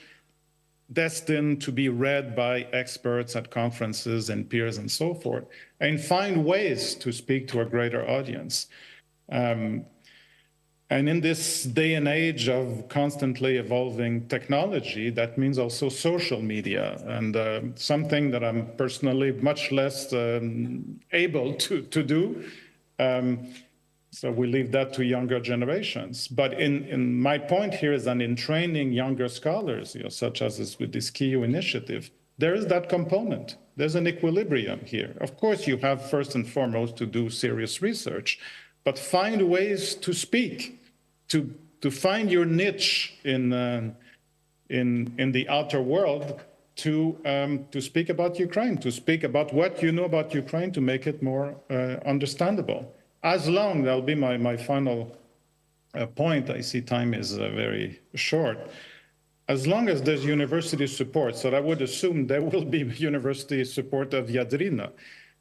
destined to be read by experts at conferences and peers and so forth, and find ways to speak to a greater audience. And in this day and age of constantly evolving technology, that means also social media, and something that I'm personally much less able to do. So we leave that to younger generations. But in my point here is that in training younger scholars, such as is with this KIU initiative, there is that component. There's an equilibrium here. Of course, you have first and foremost to do serious research, but find ways to speak, to find your niche in the outer world, to speak about Ukraine, to speak about what you know about Ukraine, to make it more understandable. As long, that'll be my final point, I see time is very short, as long as there's university support, so I would assume there will be university support of Viadrina.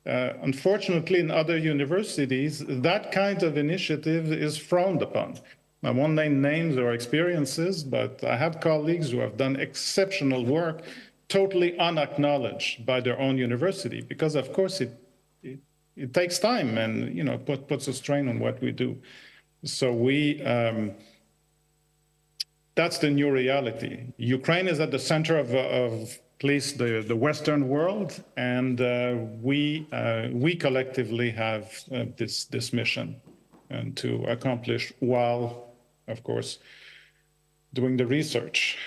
Unfortunately, in other universities, that kind of initiative is frowned upon. I won't name names or experiences, but I have colleagues who have done exceptional work, totally unacknowledged by their own university, because of course it takes time and puts a strain on what we do. So that's the new reality. Ukraine is at the center of at least the Western world, and we collectively have this mission and to accomplish while, of course, doing the research.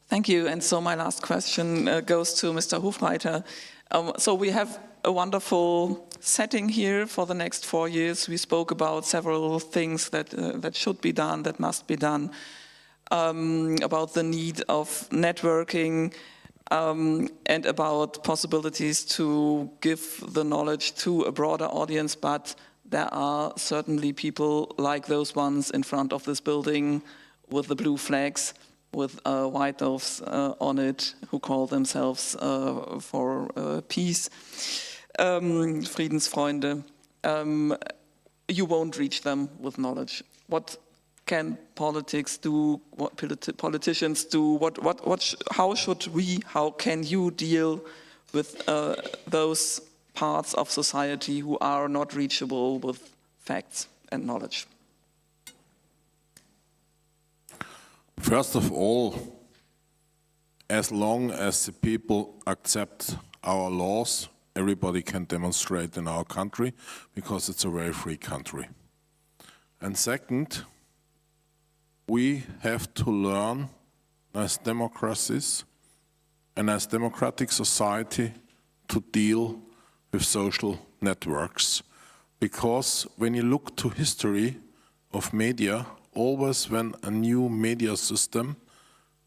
Thank you. And so my last question goes to Mr. Hofreiter. So we have a wonderful setting here for the next 4 years. We spoke about several things that should be done, that must be done, about the need of networking, and about possibilities to give the knowledge to a broader audience, but there are certainly people like those ones in front of this building with the blue flags, with white doves on it, who call themselves for peace, Friedensfreunde. You won't reach them with knowledge. What can politics do? What politicians do? How can you deal with those parts of society who are not reachable with facts and knowledge? First of all, as long as the people accept our laws, everybody can demonstrate in our country, because it's a very free country. And second, we have to learn as democracies and as democratic society to deal with social networks. Because when you look to history of media, always when a new media system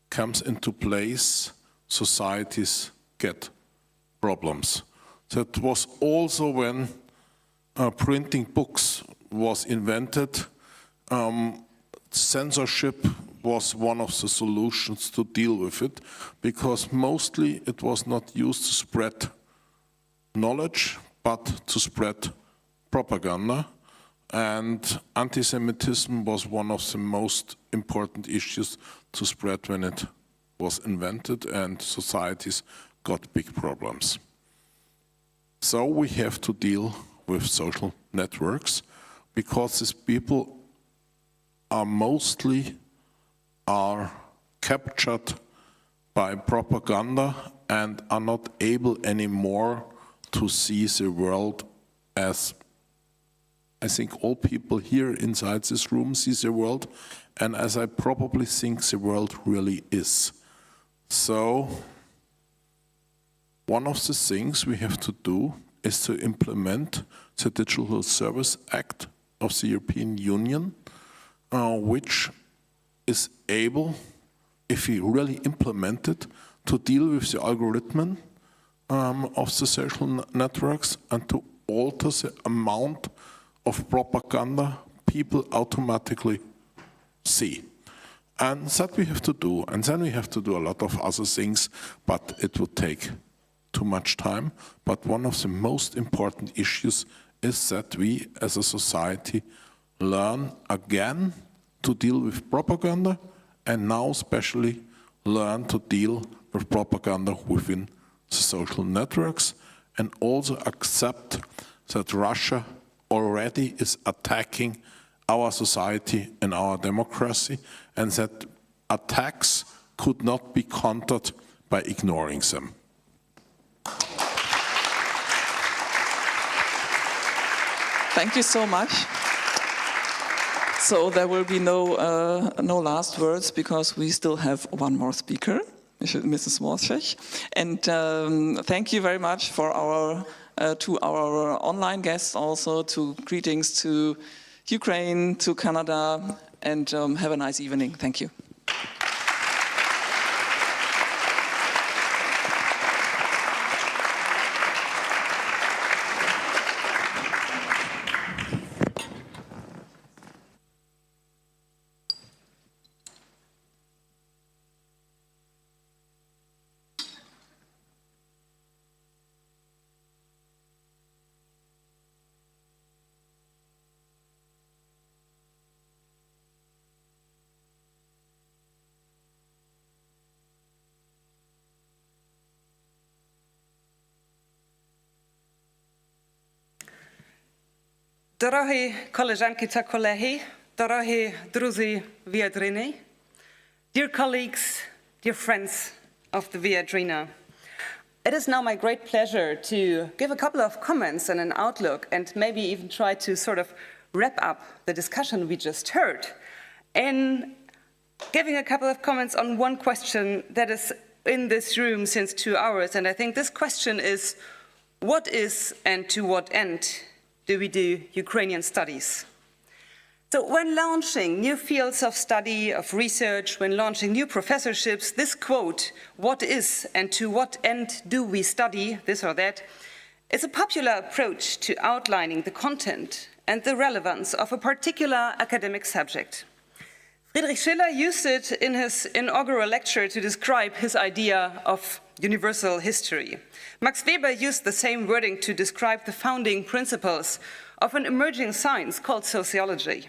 comes into place, societies get problems. That was also when printing books was invented. Censorship was one of the solutions to deal with it, because mostly it was not used to spread knowledge, but to spread propaganda. And anti-Semitism was one of the most important issues to spread when it was invented, and societies got big problems. So we have to deal with social networks, because these people are mostly captured by propaganda and are not able anymore to see the world as I think all people here inside this room see the world, and as I probably think the world really is. So one of the things we have to do is to implement the Digital Service Act of the European Union, which is able, if we really implement it, to deal with the algorithm of the social networks and to alter the amount of propaganda people automatically see. And that we have to do. And then we have to do a lot of other things, but it would take too much time. But one of the most important issues is that we as a society learn again to deal with propaganda, and now especially learn to deal with propaganda within the social networks, and also accept that Russia already is attacking our society and our democracy, and that attacks could not be countered by ignoring them. Thank you so much. So there will be no last words because we still have one more speaker, Mrs. Worschech. And thank you very much for to our online guests also, to greetings to Ukraine, to Canada, and have a nice evening. Thank you. Дорогі колежанки та колеги, дорогі друзі Viadriny, dear colleagues, dear friends of the Viadrina, it is now my great pleasure to give a couple of comments and an outlook and maybe even try to sort of wrap up the discussion we just heard in giving a couple of comments on one question that is in this room since 2 hours. And I think this question is, what is and to what end do we do Ukrainian studies? So when launching new fields of study, of research, when launching new professorships, this quote, what is and to what end do we study this or that, is a popular approach to outlining the content and the relevance of a particular academic subject. Friedrich Schiller used it in his inaugural lecture to describe his idea of universal history. Max Weber used the same wording to describe the founding principles of an emerging science called sociology.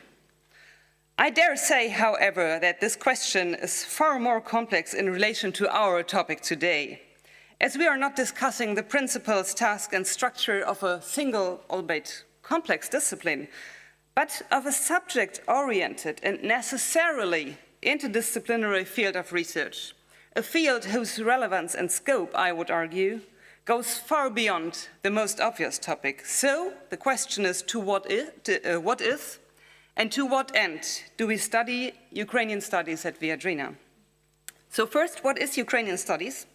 I dare say, however, that this question is far more complex in relation to our topic today, as we are not discussing the principles, task, and structure of a single, albeit complex discipline, but of a subject-oriented and necessarily interdisciplinary field of research, a field whose relevance and scope, I would argue, goes far beyond the most obvious topic. So the question is, what is and to what end do we study Ukrainian studies at Viadrina? So first, what is Ukrainian studies?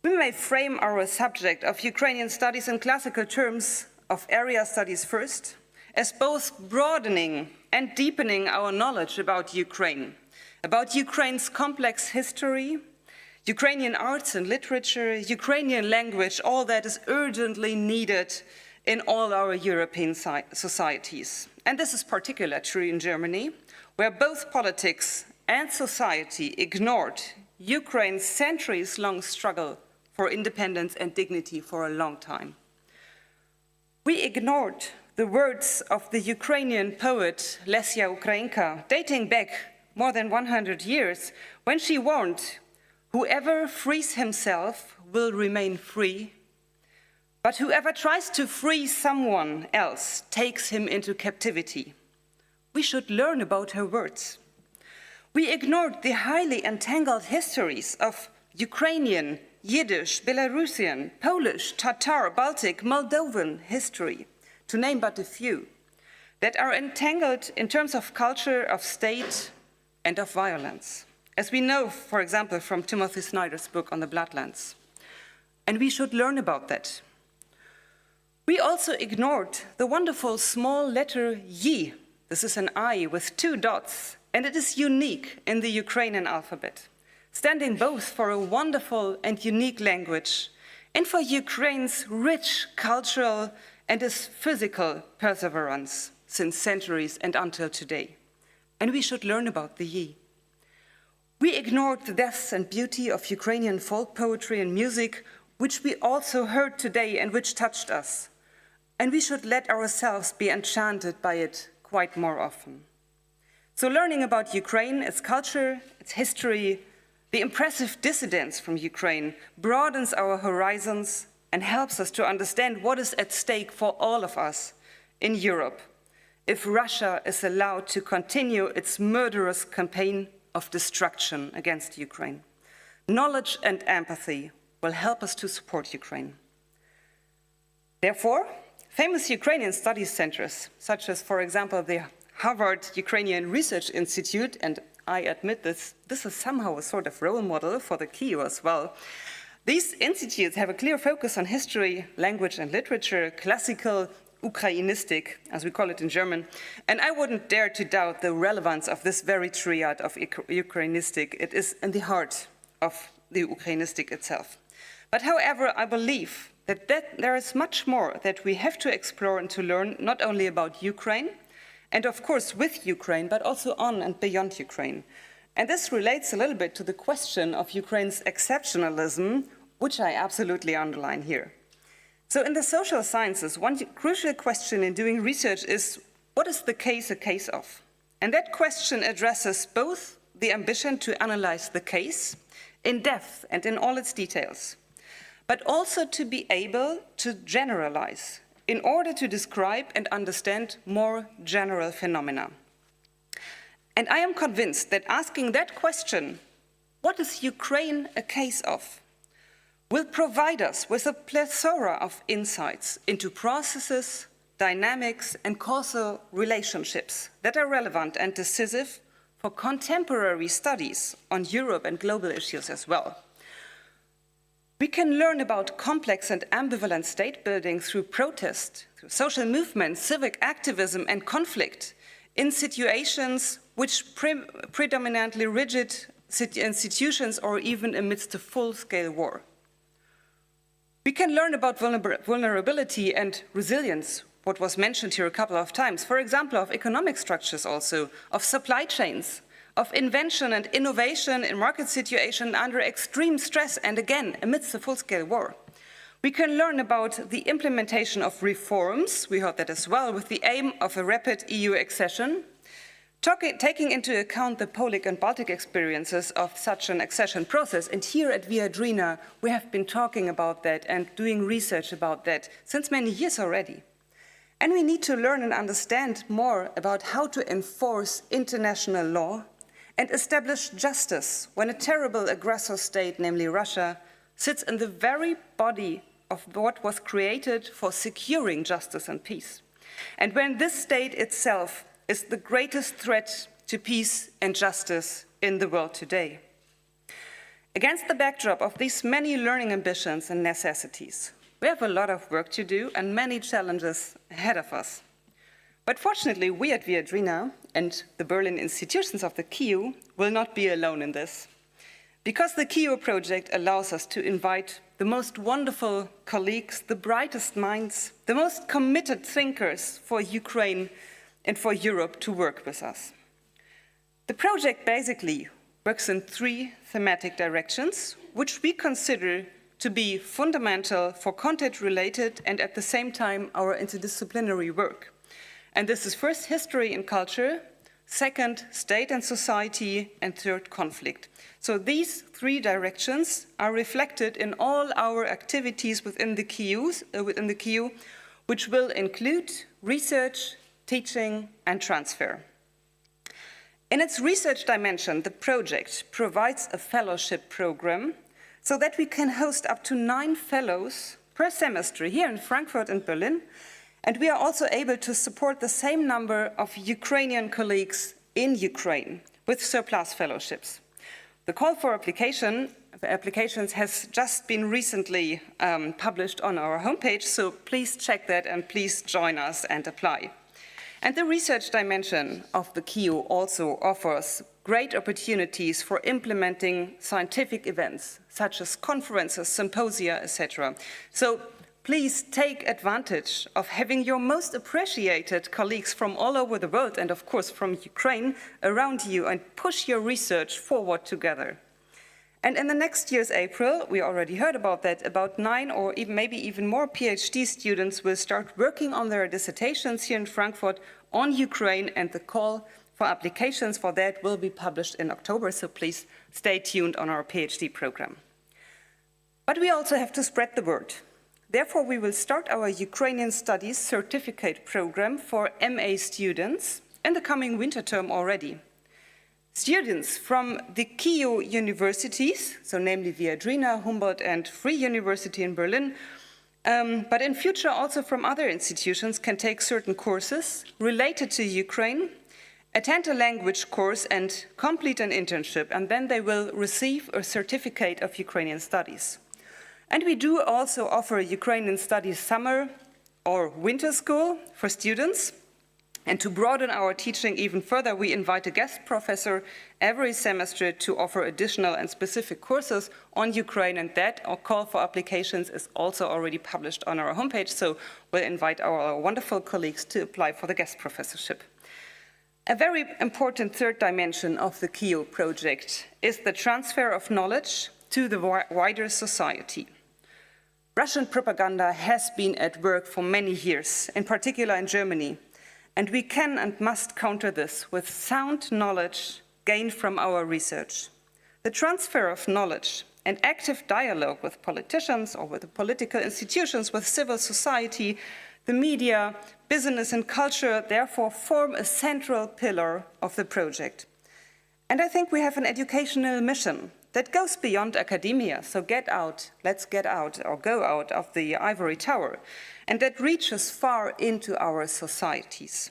We may frame our subject of Ukrainian studies in classical terms of area studies first, as both broadening and deepening our knowledge about Ukraine's complex history, Ukrainian arts and literature, Ukrainian language, all that is urgently needed in all our European societies. And this is particularly true in Germany, where both politics and society ignored Ukraine's centuries-long struggle for independence and dignity for a long time. We ignored the words of the Ukrainian poet Lesia Ukrainka, dating back more than 100 years, when she warned, "Whoever frees himself will remain free, but whoever tries to free someone else takes him into captivity." We should learn about her words. We ignored the highly entangled histories of Ukrainian, Yiddish, Belarusian, Polish, Tatar, Baltic, Moldovan history, to name but a few, that are entangled in terms of culture, of state, and of violence, as we know, for example, from Timothy Snyder's book on the Bloodlands. And we should learn about that. We also ignored the wonderful small letter Y. This is an I with 2 dots, and it is unique in the Ukrainian alphabet, standing both for a wonderful and unique language and for Ukraine's rich cultural and its physical perseverance since centuries and until today. And we should learn about the Y. We ignored the depth and beauty of Ukrainian folk poetry and music, which we also heard today and which touched us. And we should let ourselves be enchanted by it quite more often. So learning about Ukraine, its culture, its history, the impressive dissidents from Ukraine broadens our horizons and helps us to understand what is at stake for all of us in Europe, if Russia is allowed to continue its murderous campaign of destruction against Ukraine. Knowledge and empathy will help us to support Ukraine. Therefore, famous Ukrainian studies centers, such as, for example, the Harvard Ukrainian Research Institute, and I admit this is somehow a sort of role model for the KIU as well. These institutes have a clear focus on history, language and literature, classical Ukrainistic, as we call it in German, and I wouldn't dare to doubt the relevance of this very triad of Ukrainistic. It is in the heart of the Ukrainistic itself. But however, I believe that there is much more that we have to explore and to learn, not only about Ukraine, and of course with Ukraine, but also on and beyond Ukraine. And this relates a little bit to the question of Ukraine's exceptionalism, which I absolutely underline here. So in the social sciences, one crucial question in doing research is, what is the case a case of? And that question addresses both the ambition to analyze the case in depth and in all its details, but also to be able to generalize in order to describe and understand more general phenomena. And I am convinced that asking that question, what is Ukraine a case of, will provide us with a plethora of insights into processes, dynamics, and causal relationships that are relevant and decisive for contemporary studies on Europe and global issues as well. We can learn about complex and ambivalent state building through protest, through social movement, civic activism, and conflict in situations which predominantly rigid institutions or even amidst a full-scale war. We can learn about vulnerability and resilience, what was mentioned here a couple of times, for example, of economic structures also, of supply chains, of invention and innovation in market situation under extreme stress and again, amidst a full-scale war. We can learn about the implementation of reforms, we heard that as well, with the aim of a rapid EU accession, taking into account the Polish and Baltic experiences of such an accession process. And here at Viadrina, we have been talking about that and doing research about that since many years already. And we need to learn and understand more about how to enforce international law and establish justice when a terrible aggressor state, namely Russia, sits in the very body of what was created for securing justice and peace. And when this state itself is the greatest threat to peace and justice in the world today. Against the backdrop of these many learning ambitions and necessities, we have a lot of work to do and many challenges ahead of us. But fortunately, we at Viadrina and the Berlin institutions of the KIU will not be alone in this. Because the KIU project allows us to invite the most wonderful colleagues, the brightest minds, the most committed thinkers for Ukraine and for Europe to work with us. The project basically works in three thematic directions, which we consider to be fundamental for content-related and at the same time our interdisciplinary work. And this is first history and culture, second state and society, and third conflict. So these three directions are reflected in all our activities within the KIU, which will include research, teaching, and transfer. In its research dimension, the project provides a fellowship program so that we can host up to 9 fellows per semester here in Frankfurt and Berlin, and we are also able to support the same number of Ukrainian colleagues in Ukraine with surplus fellowships. The call for applications has just been recently published on our homepage, so please check that and please join us and apply. And the research dimension of the KIU also offers great opportunities for implementing scientific events, such as conferences, symposia, etc. So please take advantage of having your most appreciated colleagues from all over the world, and of course from Ukraine, around you, and push your research forward together. And in the next year's April, we already heard about that, about 9 or maybe even more PhD students will start working on their dissertations here in Frankfurt on Ukraine, and the call for applications for that will be published in October, so please stay tuned on our PhD program. But we also have to spread the word. Therefore, we will start our Ukrainian Studies certificate program for MA students in the coming winter term already. Students from the KIU universities, so namely Viadrina, Humboldt, and Free University in Berlin, but in future also from other institutions, can take certain courses related to Ukraine, attend a language course, and complete an internship, and then they will receive a certificate of Ukrainian studies. And we do also offer a Ukrainian studies summer or winter school for students. And to broaden our teaching even further, we invite a guest professor every semester to offer additional and specific courses on Ukraine, and that our call for applications is also already published on our homepage, so we'll invite our wonderful colleagues to apply for the guest professorship. A very important third dimension of the KIU project is the transfer of knowledge to the wider society. Russian propaganda has been at work for many years, in particular in Germany. And we can and must counter this with sound knowledge gained from our research. The transfer of knowledge and active dialogue with politicians or with the political institutions, with civil society, the media, business and culture, therefore form a central pillar of the project. And I think we have an educational mission that goes beyond academia, so get out, let's get out or go out of the ivory tower, and that reaches far into our societies.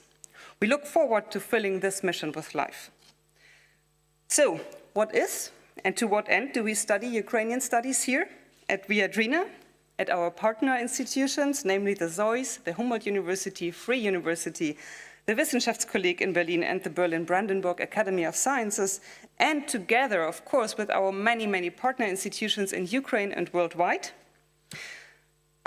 We look forward to filling this mission with life. So, what is and to what end do we study Ukrainian studies here at Viadrina, at our partner institutions, namely the ZOiS, the Humboldt University, Free University, the Wissenschaftskolleg in Berlin, and the Berlin-Brandenburg Academy of Sciences, and together, of course, with our many, many partner institutions in Ukraine and worldwide?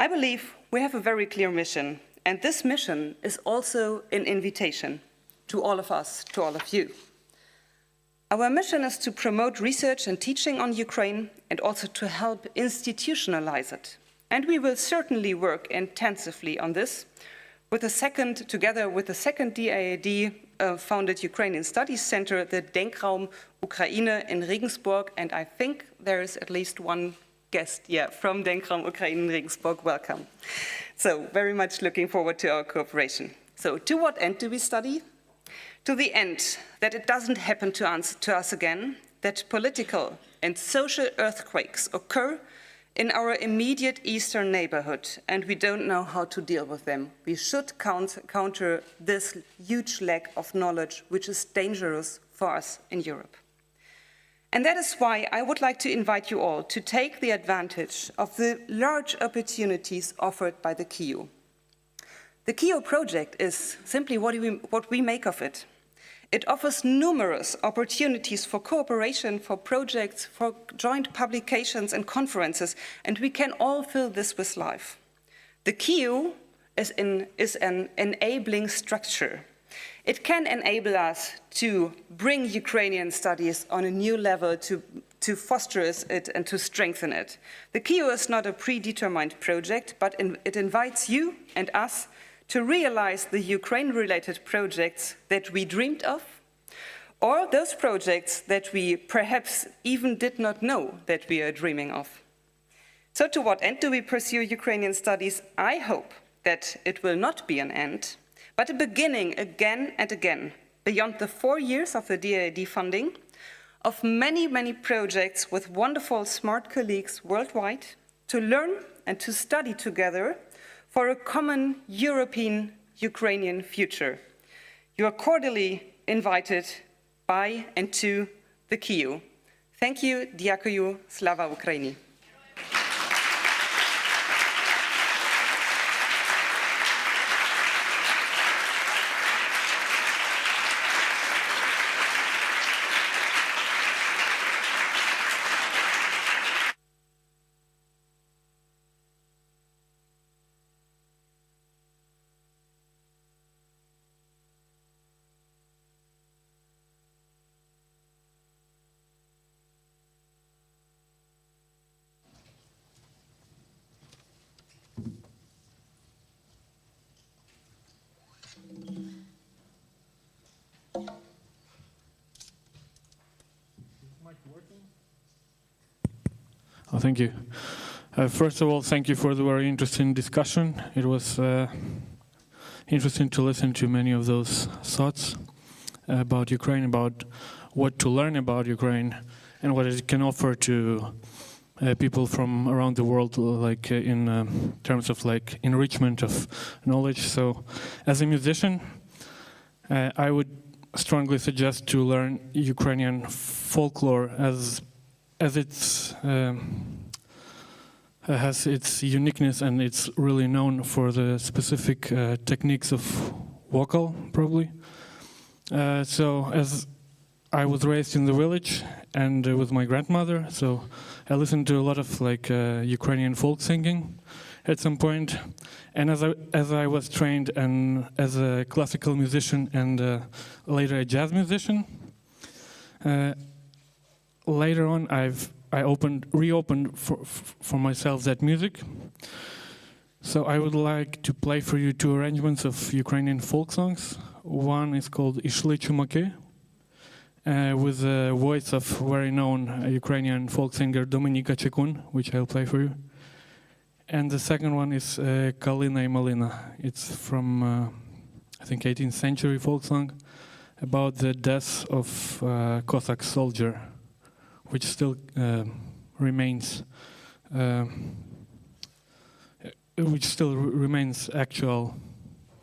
I believe we have a very clear mission, and this mission is also an invitation to all of us, to all of you. Our mission is to promote research and teaching on Ukraine and also to help institutionalize it. And we will certainly work intensively on this together with the second DAAD founded Ukrainian Studies Center, the Denkraum Ukraine in Regensburg, and I think there is at least one guest from Denkraum Ukraine in Regensburg. Welcome. So very much looking forward to our cooperation. So to what end do we study? To the end that it doesn't happen to us again, that political and social earthquakes occur in our immediate eastern neighborhood, and we don't know how to deal with them. We should counter this huge lack of knowledge, which is dangerous for us in Europe. And that is why I would like to invite you all to take the advantage of the large opportunities offered by the KIU. The KIU project is simply what we make of it. It offers numerous opportunities for cooperation, for projects, for joint publications and conferences, and we can all fill this with life. The KIU is an enabling structure. It can enable us to bring Ukrainian studies on a new level, to foster it and to strengthen it. The KIU is not a predetermined project, but it invites you and us to realize the Ukraine-related projects that we dreamed of, or those projects that we perhaps even did not know that we are dreaming of. So to what end do we pursue Ukrainian studies? I hope that it will not be an end, but a beginning again and again, beyond the 4 years of the DAAD funding, of many, many projects with wonderful, smart colleagues worldwide to learn and to study together for a common European-Ukrainian future. You are cordially invited by and to the KIU. Thank you, Дякую, Slava Ukraini. Oh, thank you. First of all, thank you for the very interesting discussion. It was interesting to listen to many of those thoughts about Ukraine, about what to learn about Ukraine, and what it can offer to people from around the world, like in terms of like enrichment of knowledge. So, as a musician, I would strongly suggest to learn Ukrainian folklore as it's has its uniqueness, and it's really known for the specific techniques of vocal, probably. So as I was raised in the village and with my grandmother, so I listened to a lot of like Ukrainian folk singing at some point. And as I was trained and as a classical musician and later a jazz musician, later on I reopened for myself that music. So I would like to play for you two arrangements of Ukrainian folk songs. One is called Ishli Chumaki, with the voice of very known Ukrainian folk singer Dominique Arel, which I'll play for you. And the second one is Kalina и Malina. It's from, I think, 18th century folk song about the death of a Cossack soldier, which still remains actual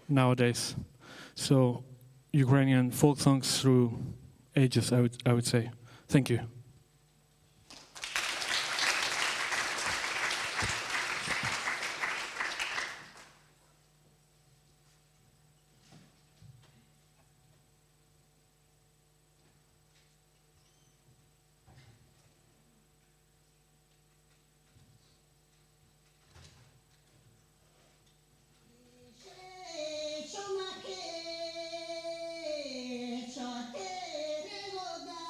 nowadays. So Ukrainian folk songs through ages, I would say. Thank you. Чотири года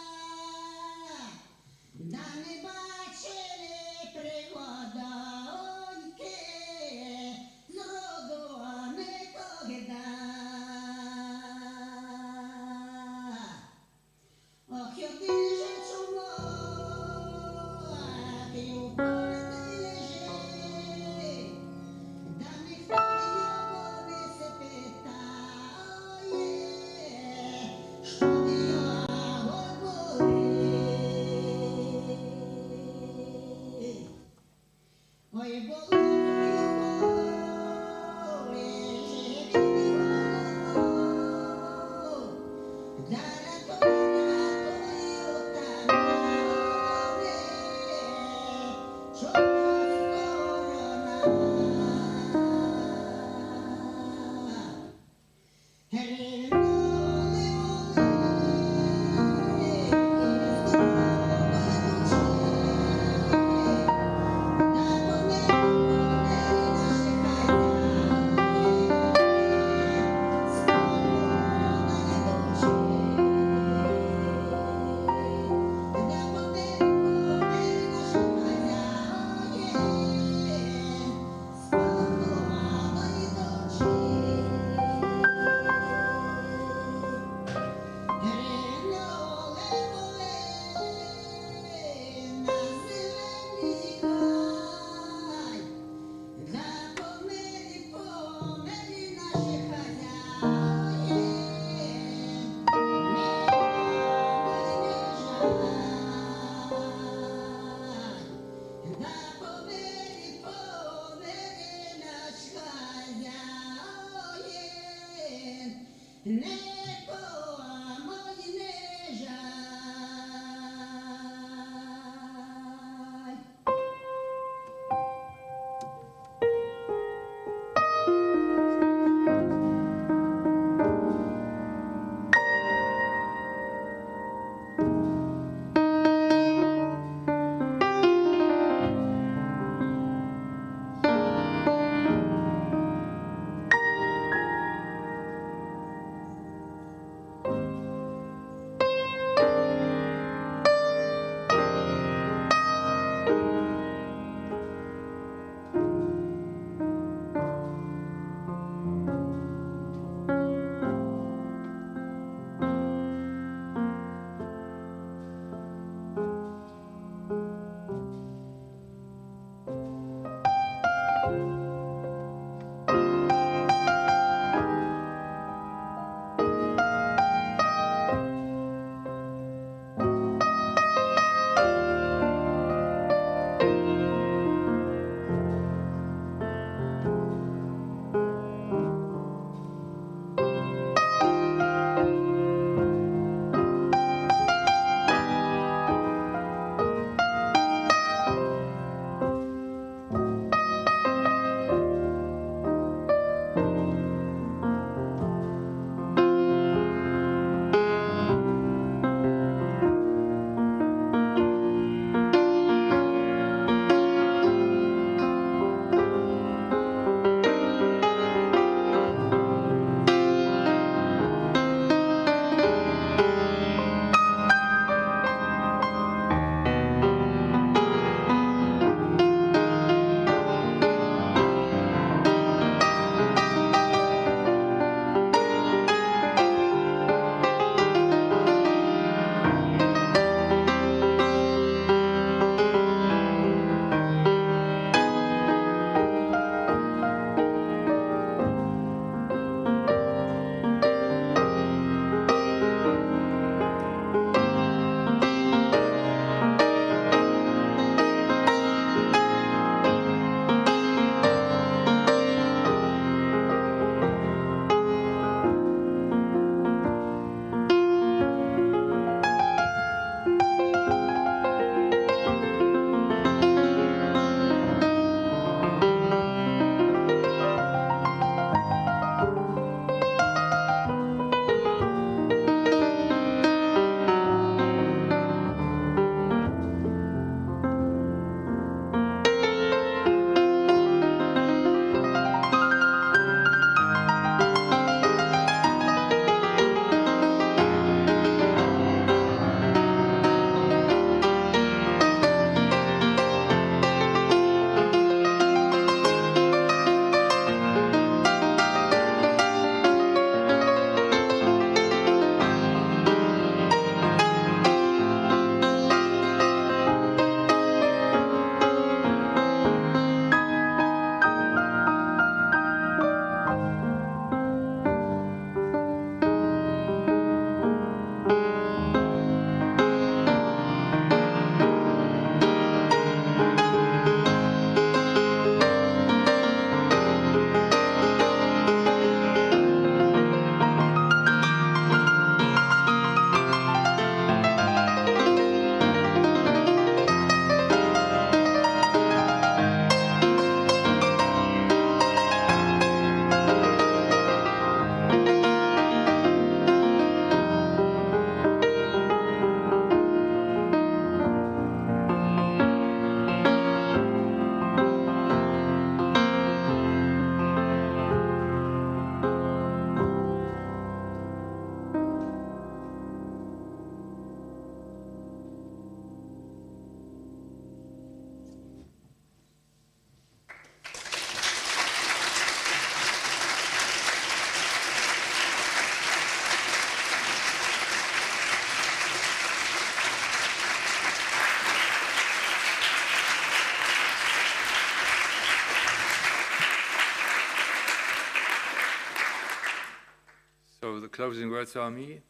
closing words are me.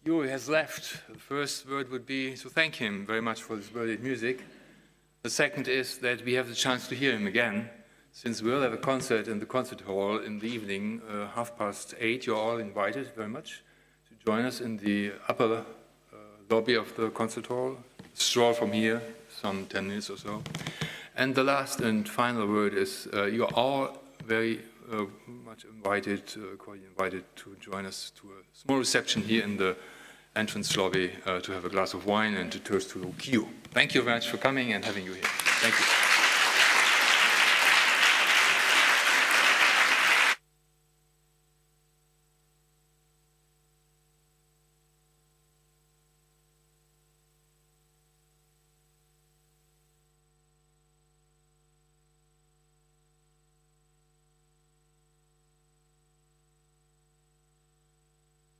Yuriy has left. The first word would be to thank him very much for this brilliant music. The second is that we have the chance to hear him again, since we'll have a concert in the concert hall in the evening, 8:30. You're all invited very much to join us in the upper lobby of the concert hall. Stroll from here, some 10 minutes or so. And the last and final word is you're all very much invited, cordially invited to join us to a small reception here in the entrance lobby to have a glass of wine and to toast to KIU. Thank you very much for coming and having you here. Thank you.